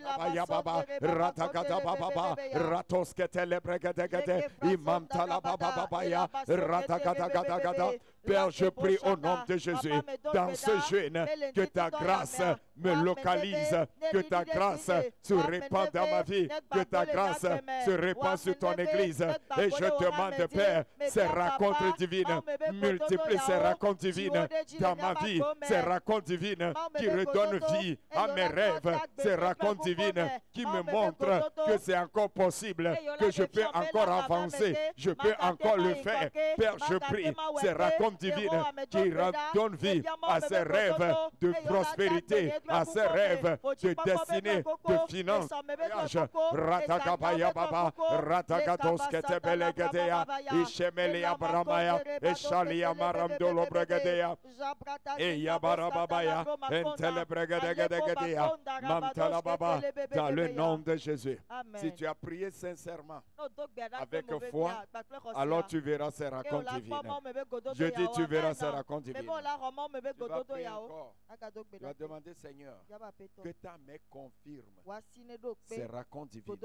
Rabayababa, Ratakatababa, Ratosketelepregadegade, Imam Talabababaya, Ratakagadagada. Père, je prie au nom de Jésus, dans ce jeûne, que ta grâce me localise, que ta grâce se répande dans ma vie, que ta grâce se répand sur ton église. Et je demande, Père, ces rencontres divines, multiplie ces rencontres divines dans ma vie, ces rencontres divines qui redonnent vie à mes rêves, ces rencontres divines qui me montrent que c'est encore possible, que je peux encore avancer, je peux encore le faire. Père, je prie, ces rencontres divines qui redonnent vie à ces rêves de prospérité, à ces rêves de destinée, de finance. Ratakabaya Baba, Ratagatos Ketebelegadea, Ishemelia Bramaya, Eshalia Maramdolo Bregadea, et Yabarababaya, Entelebregadea, Mantala Baba, dans le nom de Jésus. Si tu as prié sincèrement, avec foi, alors tu verras ces rencontres divines. Je dis, tu verras ces rencontres divines. Tu vas prier encore. Tu vas demander, Seigneur, que ta main confirme ces rencontres divines,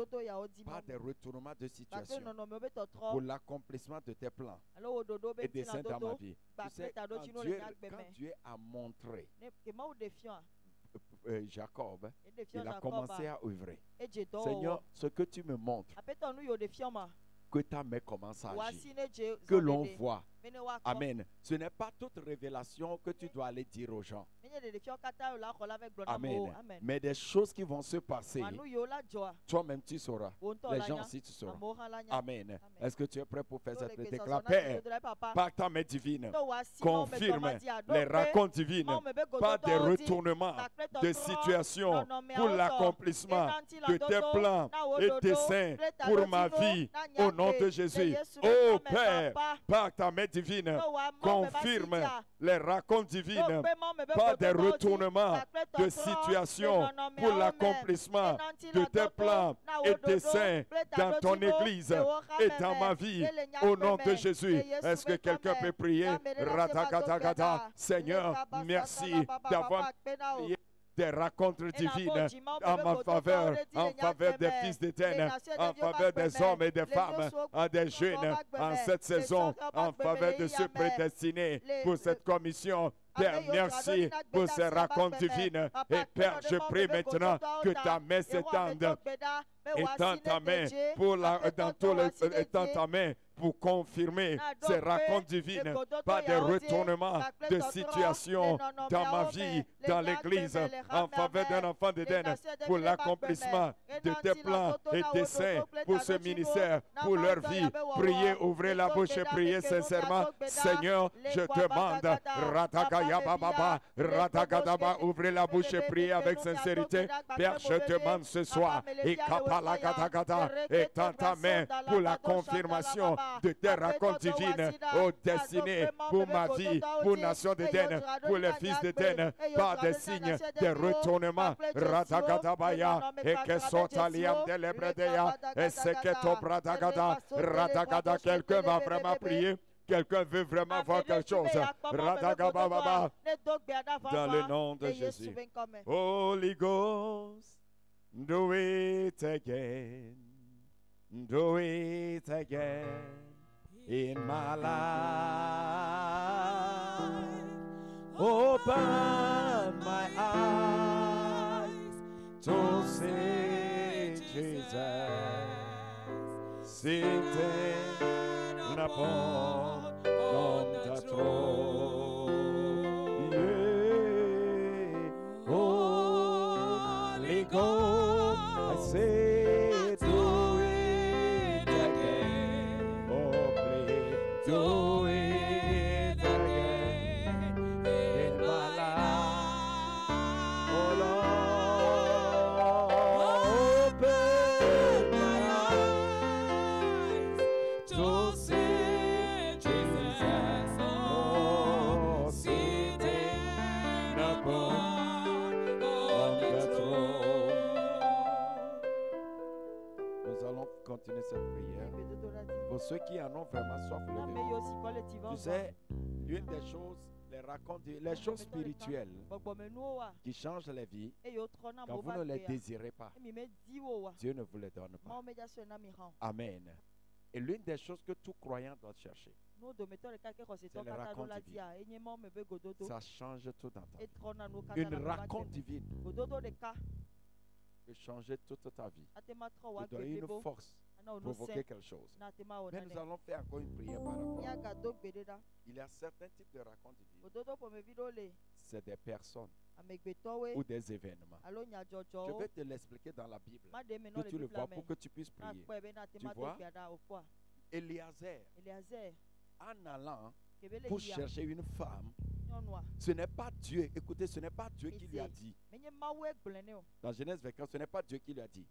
pas des retournements de situation, pour l'accomplissement de tes plans et des saints dans ma vie. Tu sais, quand Dieu a montré Jacob, il a commencé à œuvrer. Seigneur, ce que tu me montres, que ta main commence à agir, que l'on voit. Amen. Ce n'est pas toute révélation que tu dois aller dire aux gens. Amen. Mais des choses qui vont se passer, toi-même tu sauras. Les gens aussi tu sauras. Amen. Est-ce que tu es prêt pour faire cette déclaration? Père, par ta main divine, confirme les rencontres divines, pas des retournements de situation pour l'accomplissement de tes plans et desseins pour ma vie, au nom de Jésus. Oh Père, par ta main divine, confirme les rencontres divines, pas des retournements de situation pour l'accomplissement de tes plans et desseins dans ton église et dans ma vie, au nom de Jésus. Est-ce que quelqu'un peut prier? Seigneur, merci d'avoir prié des rencontres divines en ma faveur, en faveur des fils d'Éden, en faveur des hommes et des femmes, des jeunes, en cette saison, en faveur de ceux prédestinés pour cette commission. Père, merci pour ces rencontres divines. Et Père, je prie maintenant que ta main s'étende. Étends ta main pour étends ta main pour confirmer ces rencontres divines, pas des retournements de situation dans ma vie, dans l'église, en faveur d'un enfant d'Éden, pour l'accomplissement de tes plans et desseins pour ce ministère, pour leur vie. Priez, ouvrez la bouche et priez sincèrement. Seigneur, je demande, Ratakayababa, Ratagadaba, ouvrez la bouche et priez avec sincérité. Père, je demande ce soir, étends ta main pour la confirmation de tes rencontres divines, aux destinées pour ma vie, pour Nation d'Éden, pour les fils d'Éden, par des signes, des retournements. Ratagadabaya, et que sotaliam de l'ebredeya, et seketo bradagada, Ratagada. Quelqu'un va vraiment prier? Quelqu'un veut vraiment voir quelque chose? Radagababa, dans le nom de Jésus. Holy Ghost, do it again. Do it again in my life. Open my eyes to see Jesus sitting upon the throne. Yeah. ceux qui en ont vraiment soif le. Tu sais, l'une des choses, les choses spirituelles qui changent les vies, quand vous ne les désirez pas, Dieu ne vous les donne pas. Amen. Et l'une des choses que tout croyant doit chercher, c'est le raconte divine. Ça change tout dans ta vie. Une raconte divine peut changer toute ta vie, peut donner une force, provoquer quelque chose. Mais nous allons faire encore une prière par rapport. Il y a certains types de racontes divines. C'est des personnes ou des événements. Je vais te l'expliquer dans la Bible, que tu le vois pour que tu puisses prier. Tu vois, Eliezer, en allant pour chercher une femme, ce n'est pas Dieu, écoutez, ce n'est pas Dieu qui lui a dit. Dans Genèse 24, ce n'est pas Dieu qui lui a dit.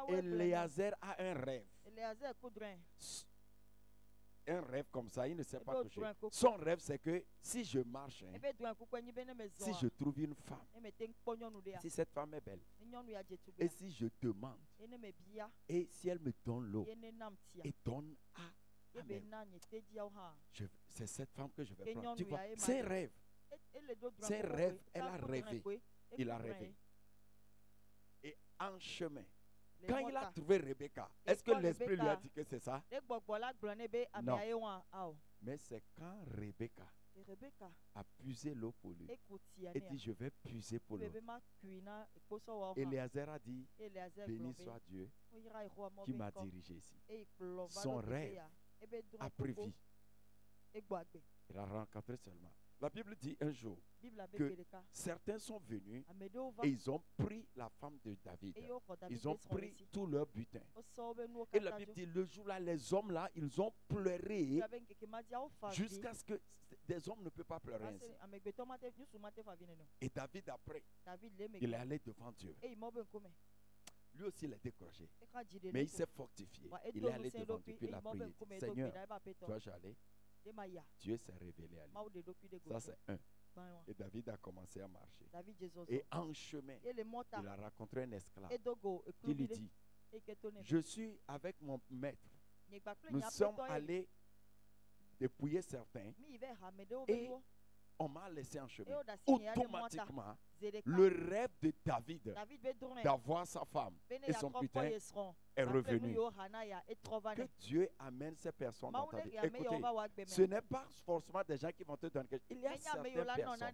Eliezer a un rêve. Un rêve comme ça, il ne s'est pas couché. Son rêve, c'est que si je marche, si je trouve une femme, si cette femme est belle, et si je demande, et si elle me donne l'eau, et donne à c'est cette femme que je vais prendre. Tu vois, c'est un rêve. C'est un rêve. Elle a rêvé. Il a rêvé. Et en chemin, quand il a trouvé Rebecca, est-ce que l'esprit lui a dit que c'est ça? Non. Mais c'est quand Rebecca a puisé l'eau pour lui et dit je vais puiser pour l'eau. Eliezer a dit béni soit Dieu qui m'a dirigé ici. Son rêve a pris vie. Il a rencontré seulement. La Bible dit un jour que certains sont venus et ils ont pris la femme de David. Ils ont pris tout leur butin. Et la Bible dit le jour-là, les hommes là, ils ont pleuré jusqu'à ce que des hommes ne peuvent pas pleurer ainsi. Et David après, il est allé devant Dieu. Lui aussi, il est découragé. Mais il s'est fortifié. Il est allé devant Dieu. Puis il a prié. Seigneur, toi j'allais. Dieu s'est révélé à lui. Ça, c'est un. Et David a commencé à marcher. Et en chemin, il a rencontré un esclave qui lui dit, je suis avec mon maître. Nous sommes allés dépouiller certains et on m'a laissé en chemin. Automatiquement, le rêve de David d'avoir sa femme et son butin est revenu. Que Dieu amène ces personnes dans ta vie. Écoutez, ce n'est pas forcément des gens qui vont te donner quelque chose. Il y a certaines personnes.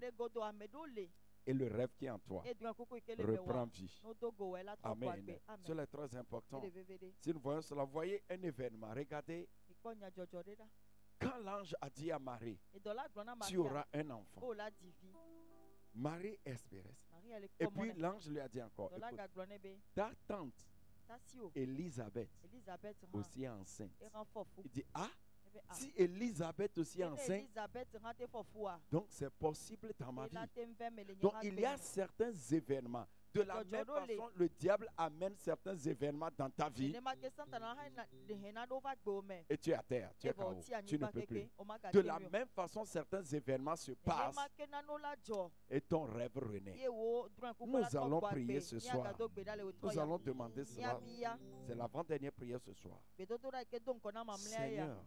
Et le rêve qui est en toi reprend vie. Amen. Cela est très important. Si nous voyons cela, voyez un événement. Regardez. Quand l'ange a dit à Marie, tu auras un enfant. Marie espérait. Et puis l'ange lui a dit encore, écoute, ta tante Élisabeth aussi est enceinte. Il dit, ah, si Élisabeth aussi est enceinte, donc c'est possible dans ma vie. Donc il y a certains événements. De la même façon, le diable amène certains événements dans ta vie et tu es à terre, tu es KO, tu ne peux plus. De la même façon, certains événements se passent et ton rêve renaît. Nous allons prier ce soir. Nous allons demander cela. C'est l'avant-dernière prière ce soir. Seigneur,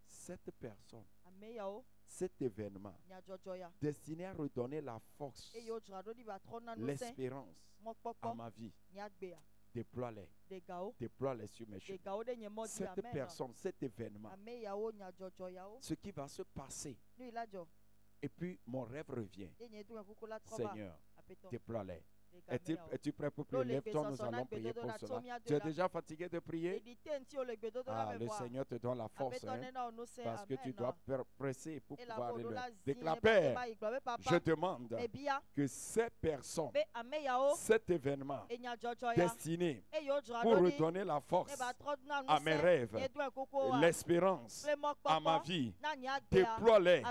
cette personne, cet événement destiné à redonner la force, l'espérance à ma vie, déploie-les. Déploie-les sur mes chemins. Cette personne, cet événement, ce qui va se passer, et puis mon rêve revient. Seigneur, déploie-les. Es-tu prêt pour prier? Lève-toi, nous allons prier pour cela. Tu es déjà fatigué de prier? Ah, le Seigneur te donne la force, hein, parce que tu dois presser pour pouvoir le déclarer. Père, je demande que ces personnes, cet événement destiné pour redonner la force à mes rêves, l'espérance à ma vie, déploie-les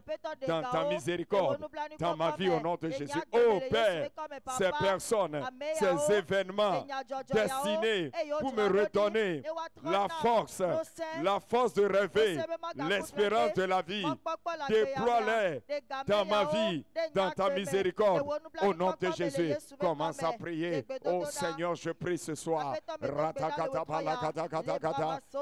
dans ta miséricorde, dans ma vie au nom de Jésus. Oh Père, ces personnes personnes, ces événements destinés pour me redonner la force de rêver, l'espérance de la vie. Déploie-les dans ma vie, dans ta miséricorde. Au nom de Jésus, commence à prier. Oh Seigneur, je prie ce soir.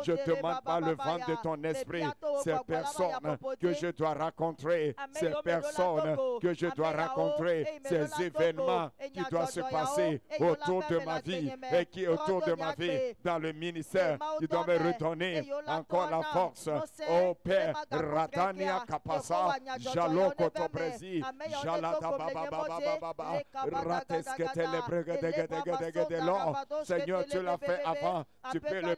Je demande par le vent de ton esprit ces personnes que je dois rencontrer, ces personnes que je dois rencontrer, ces événements qui doivent se passer autour de ma vie et qui autour de ma vie dans le ministère, qui doivent me redonner encore la force. Oh Père, Radania Kapasa, Jalo Kotobrezi, Jalata Baba Baba Baba, Rateskete le Seigneur, tu l'as fait avant, tu peux le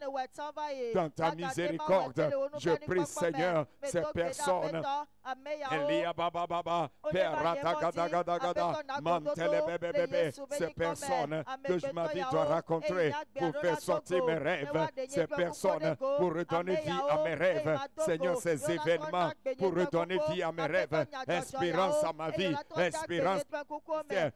dans ta miséricorde. Je prie, Seigneur, ces personnes. Elia Baba Baba, Père Ratagadagada, Mantele Bébé, ces personnes que ma vie doit rencontrer pour faire sortir mes rêves, ces personnes pour redonner vie à mes rêves, Seigneur, ces événements pour redonner vie à mes rêves, espérance à ma vie, espérance, Père,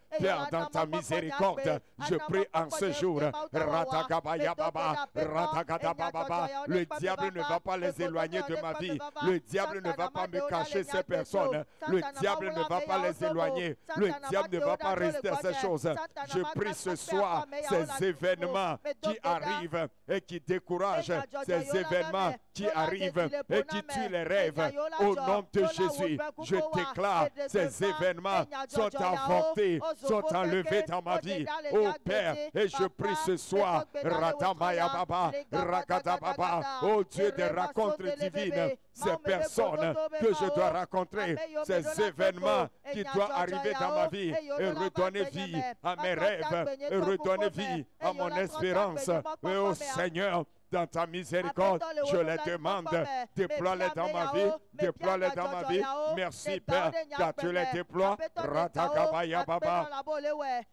dans ta miséricorde, je prie en ce jour, Ratagabaya Baba, Ratagadaba Baba, le diable ne va pas les éloigner de ma vie, le diable ne va pas me cacher ces personnes, le diable ne va pas les éloigner, le diable ne va pas rester à ces choses. Je prie ce soir ces événements qui arrivent et qui découragent, ces événements qui arrivent et qui tuent les rêves. Au nom de Jésus, je déclare ces événements sont avortés, sont enlevés dans ma vie. Ô Père, et je prie ce soir, Ratamaya Baba, Rakata Baba, ô Dieu des rencontres divines, ces personnes que je dois rencontrer, ces événements qui doivent arriver dans ma vie et redonner vie à mes rêves et redonner vie à mon espérance. Et ô Seigneur, dans ta miséricorde, je les demande, déploie-les dans ma vie, déploie-les dans ma vie. Merci Père, car tu les déploies. Ratakabaya Baba,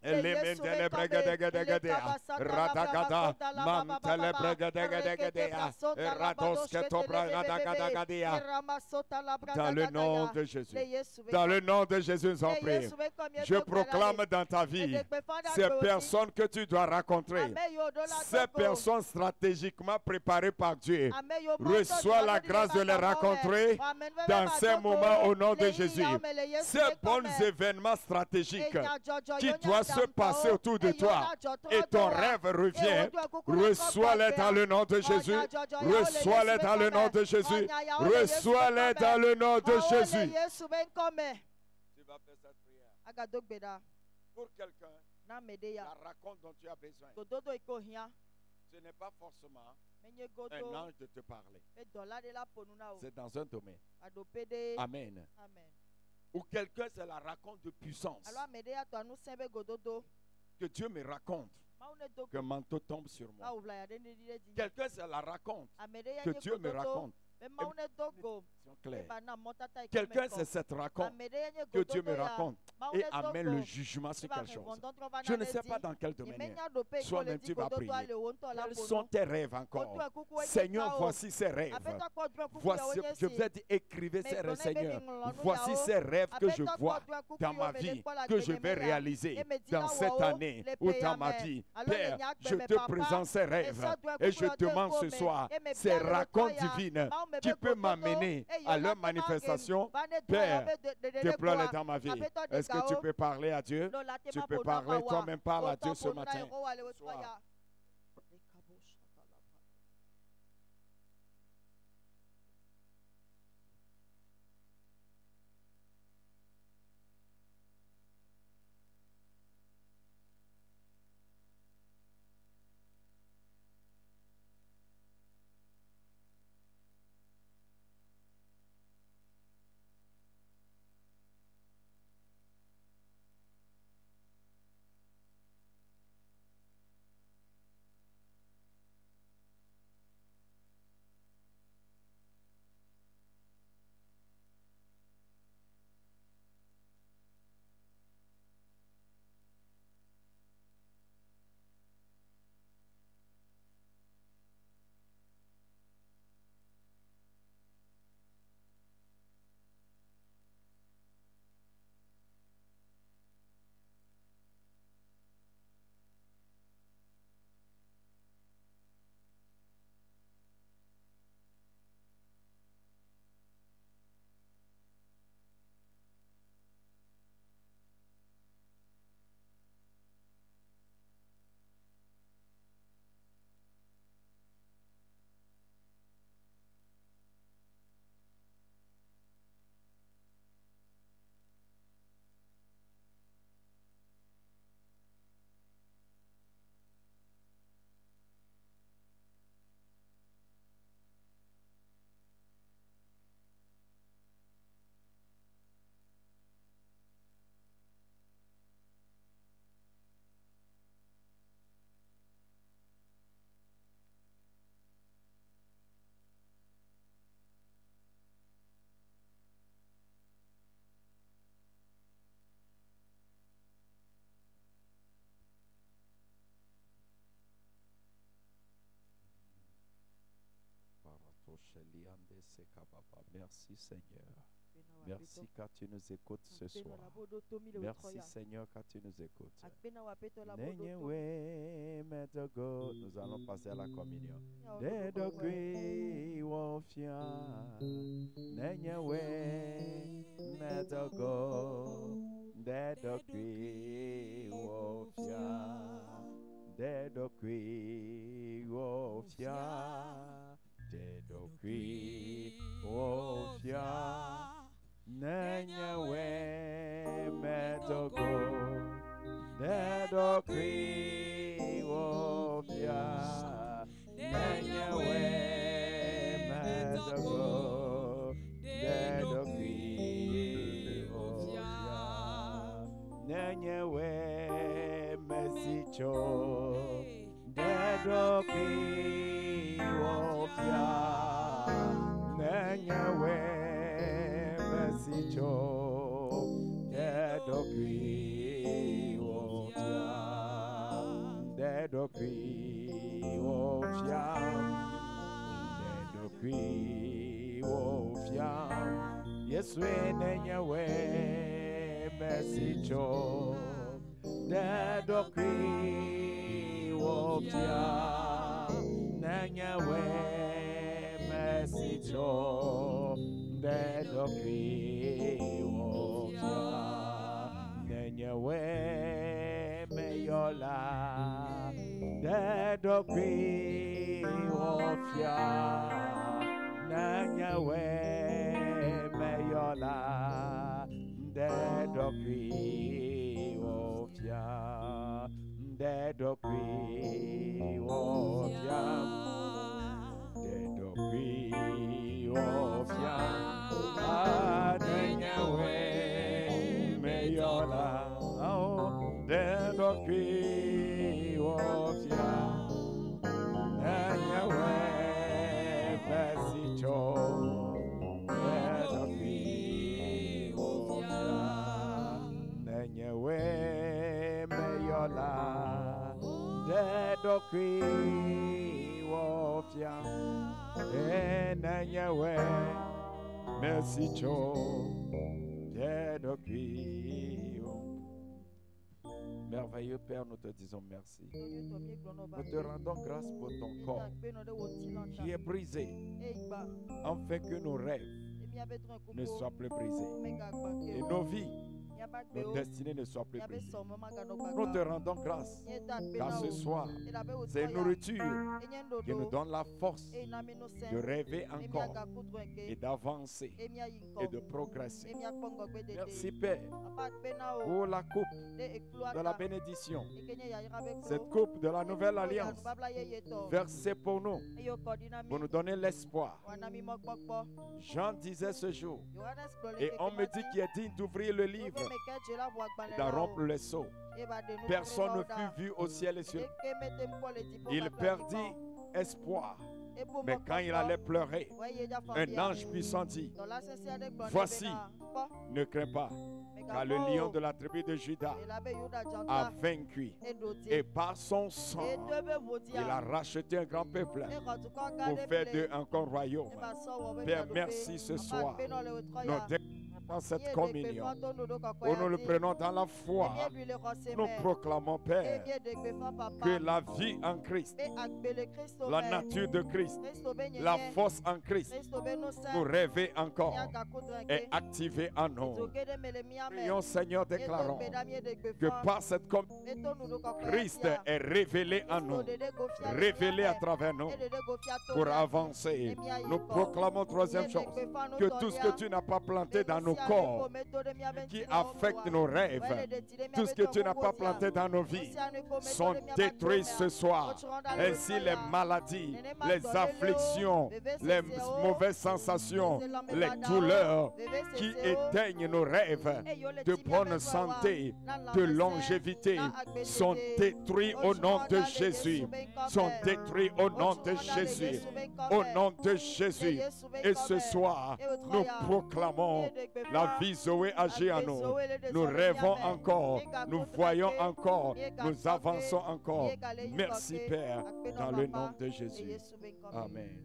Elemendele Bregadegedegedea, Ratakada, Mantele Bregadegedegedea, Radosketo Bregadegedegedea. Dans le nom de Jésus, dans le nom de Jésus, nous en prions. Je proclame dans ta vie ces personnes que tu dois rencontrer, ces personnes stratégiquement préparées par Dieu. Reçois la grâce de les rencontrer dans ces moments au nom de Jésus. Ces bons événements stratégiques qui doivent se passer autour de toi et ton rêve revient. Reçois-les dans le nom de Jésus. Reçois-les dans le nom de Jésus. Reçois-les dans le nom de Jésus. Tu vas faire cette prière. Pour quelqu'un, la raconte dont tu as besoin. Ce n'est pas forcément un ange de te parler. C'est dans un domaine. Amen. Ou quelqu'un, c'est la raconte de puissance. Que Dieu me raconte que manteau tombe sur moi. Quelqu'un, c'est la raconte que Dieu me raconte. Quelqu'un, c'est cette raconte que Dieu me raconte et amène le jugement sur quelque chose. Je ne sais pas dans quel domaine. Toi-même, tu vas prier. Quels sont tes rêves encore? Seigneur, voici ces rêves. Voici, je vais dire, écrivez ces rêves, Seigneur. Voici ces rêves que je vois dans ma vie, que je vais réaliser dans cette année ou dans ma vie. Père, je te présente ces rêves et je demande ce soir ces racontes divines qui peut m'amener à leur manifestation. Père, déploie-les dans ma vie. Est-ce que tu peux parler à Dieu? Tu peux parler, toi-même parle à Dieu ce matin. Soir. Merci Seigneur. Merci car tu nous écoutes ce soir. Merci Seigneur car tu nous écoutes. Nous allons passer à la communion. Nenyawe metogo dedokri wofia Nenyawe metogo dedokri wofia Nenyawe mesicho dedokri wofia Nenyawe Mesicho dedokri wofia dedokri wofia Yesu nenyawe mesicho dedokri wofia nenyawe mesicho dedokri wofia nenyawe meyola dedokri wofia nenyawe meyola dedokri wofia dedokri wofia dedokri wofia Nenyawe meyola dedokri wofia Nenyawe mesicho dedokri wofia Nenyawe meyola dedokri wofia Nenyawe Merci, merveilleux Père, nous te disons merci. Nous te rendons grâce pour ton corps qui est brisé, afin que nos rêves ne soient plus brisés et nos vies, nos destinées ne soient plus brisées. Nous te rendons grâce car ce soir, c'est une nourriture qui nous donne la force de rêver encore et d'avancer et de progresser. Merci Père pour la coupe de la bénédiction, cette coupe de la nouvelle alliance versée pour nous donner l'espoir. Jean disait ce jour, et on me dit qu'il est digne d'ouvrir le livre et d'en rompre le sceau. Personne ne fut vu au ciel et sur la terre. Il perdit espoir. Mais quand il allait pleurer, un ange puissant dit, voici, ne crains pas, car le lion de la tribu de Juda a vaincu. Et par son sang, il a racheté un grand peuple pour faire d'eux encore royaume. Père, merci ce soir. Dans cette communion, où nous le prenons dans la foi, nous proclamons, Père, que la vie en Christ, la nature de Christ, la force en Christ, pour rêver encore, est activée en nous. Prions, Seigneur, déclarons que par cette communion, Christ est révélé en nous, révélé à travers nous, pour avancer. Nous proclamons, troisième chose, que tout ce que tu n'as pas planté dans nos corps qui affectent nos rêves, tout ce que tu n'as pas planté dans nos vies sont détruits ce soir. Ainsi les maladies, les afflictions, les mauvaises sensations, les douleurs qui éteignent nos rêves de bonne santé, de longévité sont détruits au nom de Jésus, sont détruits au nom de Jésus, au nom de Jésus. Et ce soir, nous proclamons la vie Zoé agit en nous. Nous rêvons encore, nous voyons encore, nous avançons encore. Merci Père, dans le nom de Jésus. Amen.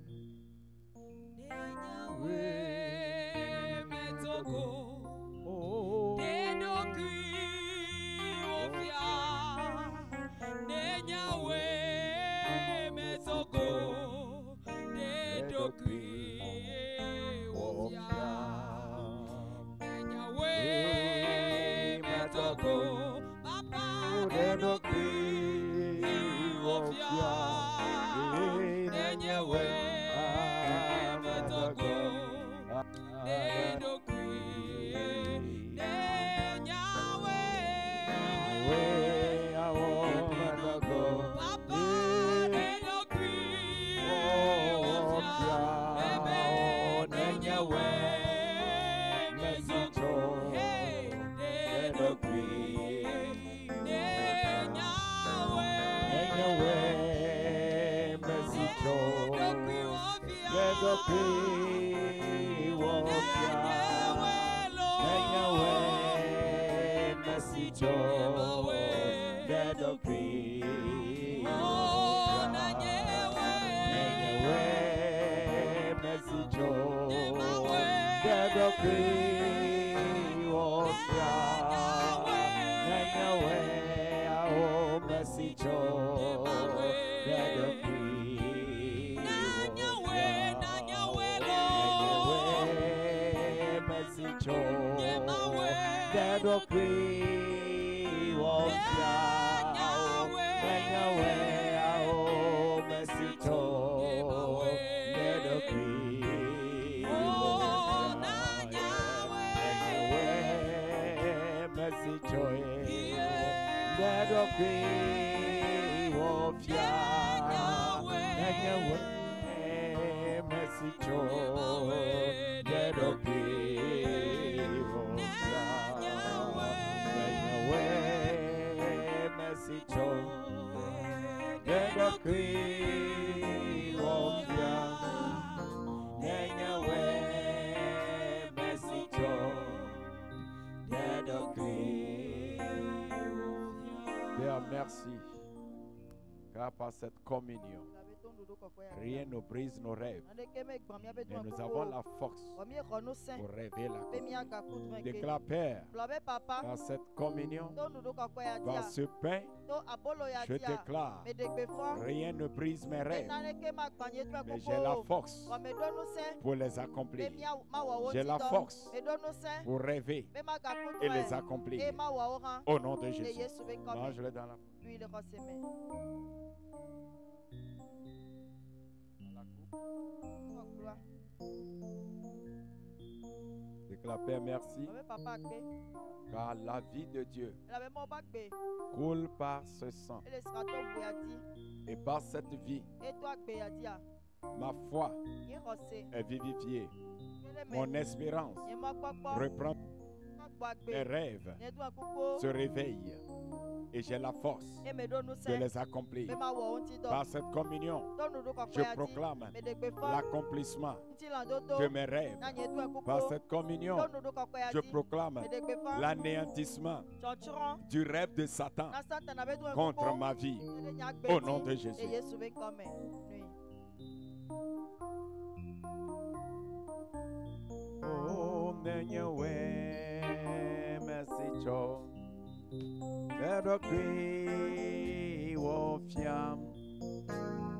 Merci, car par cette communion, rien ne brise nos rêves. Et nous avons la force pour rêver la communion. Déclare, Père, par cette communion, par ce pain, je déclare, rien ne brise mes rêves. Mais j'ai la force pour les accomplir. J'ai la force pour rêver et les accomplir. Au nom de Jésus. Mange-le dans la Déclare, Père, merci, car la vie de Dieu coule par ce sang. Et par cette vie, ma foi est vivifiée. Mon espérance reprend. Mes rêves se réveillent. Et j'ai la force de les accomplir. Par cette communion, je proclame l'accomplissement de mes rêves. Par cette communion, je proclame l'anéantissement du rêve de Satan contre ma vie. Au nom de Jésus. Oh, merci, Joe. Let agree with yam.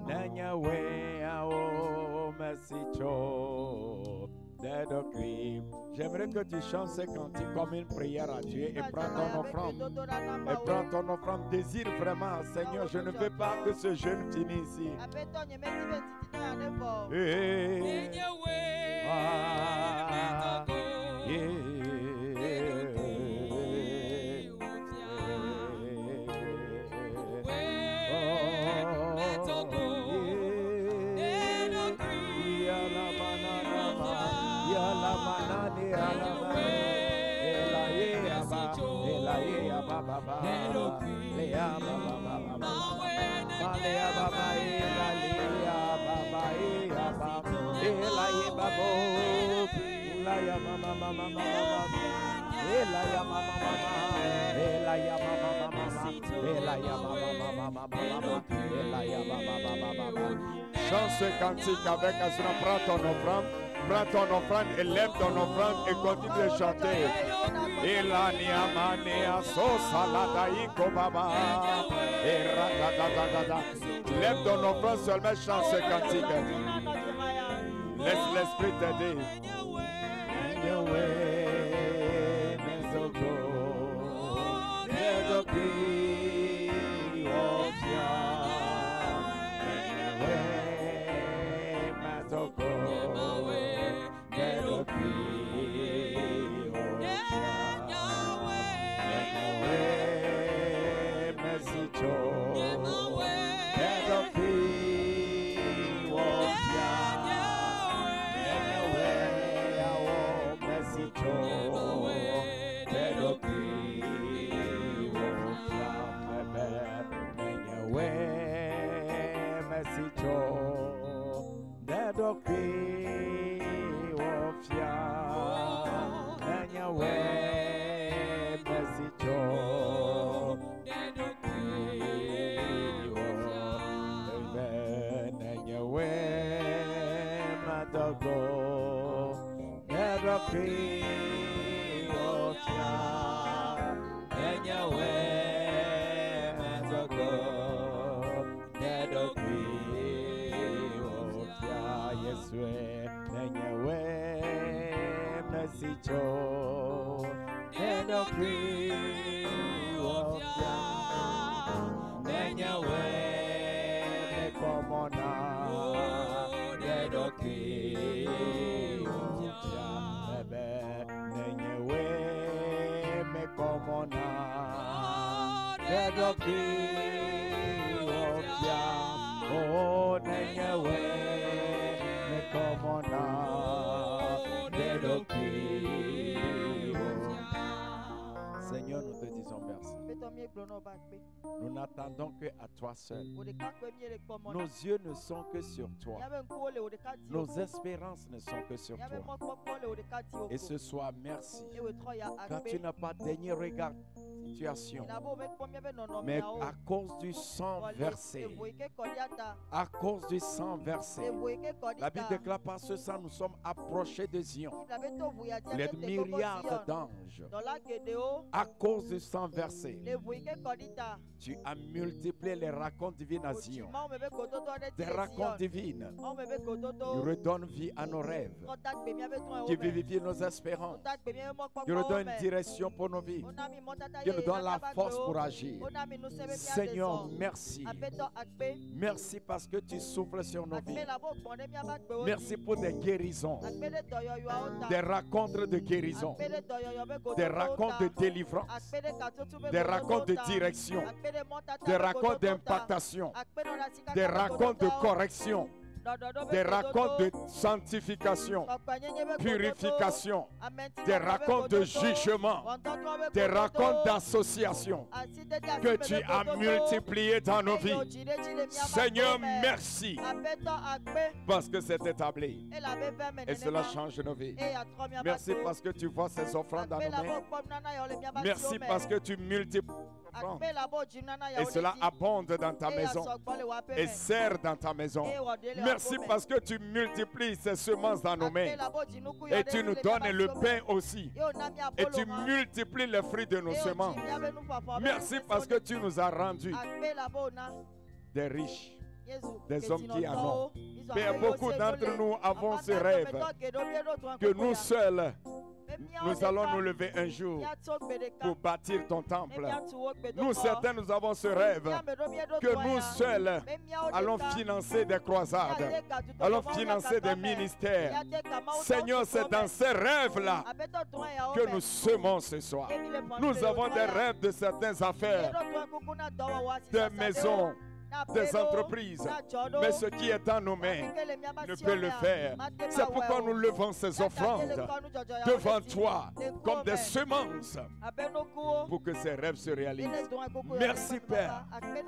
Nanya way ao messito. Let agree. J'aimerais que tu chantes ce cantique comme une prière à Dieu et prends ton offrande. Et prends ton offrande. Désire vraiment, Seigneur, je ne veux pas que ce jeûne finisse ici. Chante ce cantique avec Asura, prends ton offrande. Prends ton offrande, élève ton offrande et continue de chanter. Lève ton offrande seulement, chante ce cantique. Laisse l'esprit t'aider. Seigneur, nous te disons merci. Nous n'attendons que à toi seul. Nos yeux ne sont que sur toi. Nos espérances ne sont que sur toi. Et ce soir, merci. Car tu n'as pas daigné regarder situation, mais à cause du sang versé, à cause du sang versé, la Bible déclare par ce sang nous sommes approchés de Zion, les myriades d'anges. À cause du sang versé, tu as multiplié les racontes divines à Zion. Des racontes divines qui redonnent vie à nos rêves, qui vivifient nos espérances, qui redonnent une direction pour nos vies, qui nous donne la force pour agir. Seigneur, merci. Merci parce que tu souffles sur nos vies. Merci pour des guérisons, des rencontres de guérison, des rencontres de délivrance, des rencontres de direction, des rencontres d'impactation, des rencontres de correction, des rencontres de sanctification, purification, des rencontres de jugement, des rencontres d'association que tu as multipliées dans nos vies. Seigneur, merci parce que c'est établi et cela change nos vies. Merci parce que tu vois ces offrandes dans nos mains. Merci parce que tu multiplies et cela abonde dans ta maison et sert dans ta maison. Merci parce que tu multiplies ces semences dans nos mains et tu nous donnes le pain aussi et tu multiplies les fruits de nos semences. Merci parce que tu nous as rendus des riches, des hommes qui en ont. Mais beaucoup d'entre nous avons ce rêve que nous seuls nous allons nous lever un jour pour bâtir ton temple. Nous certains, nous avons ce rêve que nous seuls allons financer des croisades, allons financer des ministères. Seigneur, c'est dans ces rêves-là que nous semons ce soir. Nous avons des rêves de certaines affaires, des maisons, des entreprises, mais ce qui est dans nos mains ne peut le faire. C'est pourquoi nous levons ces offrandes devant toi comme des semences pour que ces rêves se réalisent. Merci Père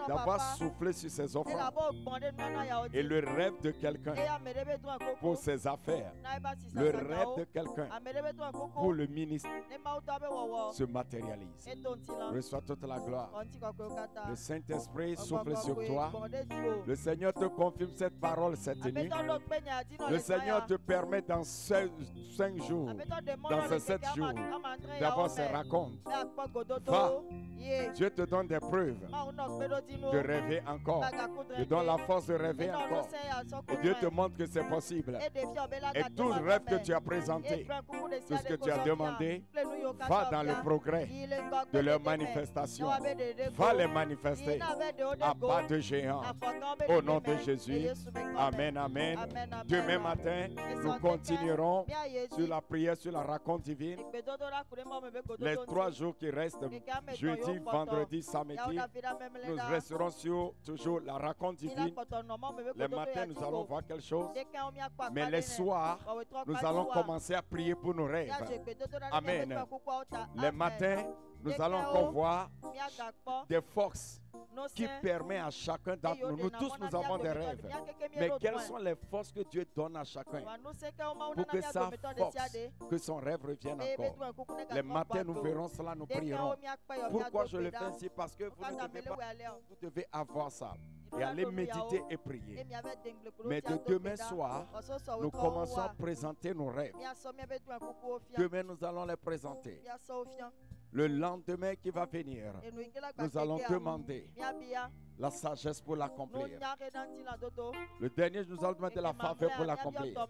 d'avoir soufflé sur ces offrandes et le rêve de quelqu'un pour ses affaires, le rêve de quelqu'un pour le ministère se matérialise. Reçois toute la gloire. Le Saint-Esprit souffle sur toi. toi. Le Seigneur te confirme cette parole cette nuit. Le Seigneur te permet dans ces 5 jours, dans ces 7 jours, d'avoir ces racontes. Va, Dieu te donne des preuves de rêver encore. Te donne la force de rêver encore. Et Dieu te montre que c'est possible. Et tout le rêve que tu as présenté, tout ce que tu as demandé, va dans le progrès de leur manifestation. Va les manifester à pas de géant. Au nom de Jésus. Amen, amen. Demain matin, nous continuerons sur la prière, sur la raconte divine. Les 3 jours qui restent, jeudi, vendredi, samedi, nous resterons sur toujours la raconte divine. Les matins, nous allons voir quelque chose. Mais les soirs, nous allons commencer à prier pour nos rêves. Amen. Les matins, nous allons encore voir des forces qui permettent à chacun d'entre nous. Nous tous, nous avons des rêves. Mais quelles sont les forces que Dieu donne à chacun pour que sa force, que son rêve revienne encore? Les matins, nous verrons cela, nous prierons. Pourquoi je le fais ainsi? Parce que vous devez avoir ça et aller méditer et prier. Mais de demain soir, nous commençons à présenter nos rêves. Demain, nous allons les présenter. Le lendemain qui va venir, nous allons demander la sagesse pour l'accomplir. Le dernier, nous allons demander la faveur pour l'accomplir.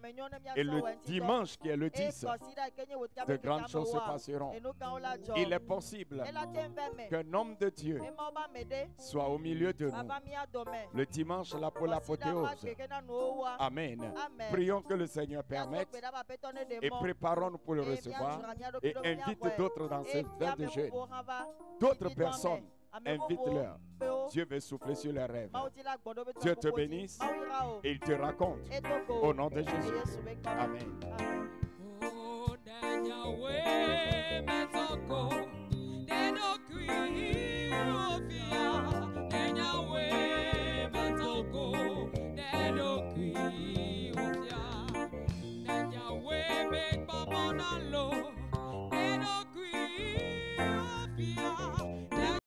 Et le dimanche, qui est le 10, de grandes choses se passeront. Il est possible qu'un homme de Dieu soit au milieu de nous. Le dimanche, là, pour l'apothéose. Amen. Prions que le Seigneur permette et préparons-nous pour le recevoir. Et invite d'autres dans cette fête de jeûne. D'autres personnes. Invite-leur. Dieu veut souffler sur les rêves. Dieu te bénisse et il te raconte. Au nom de Jésus. Amen.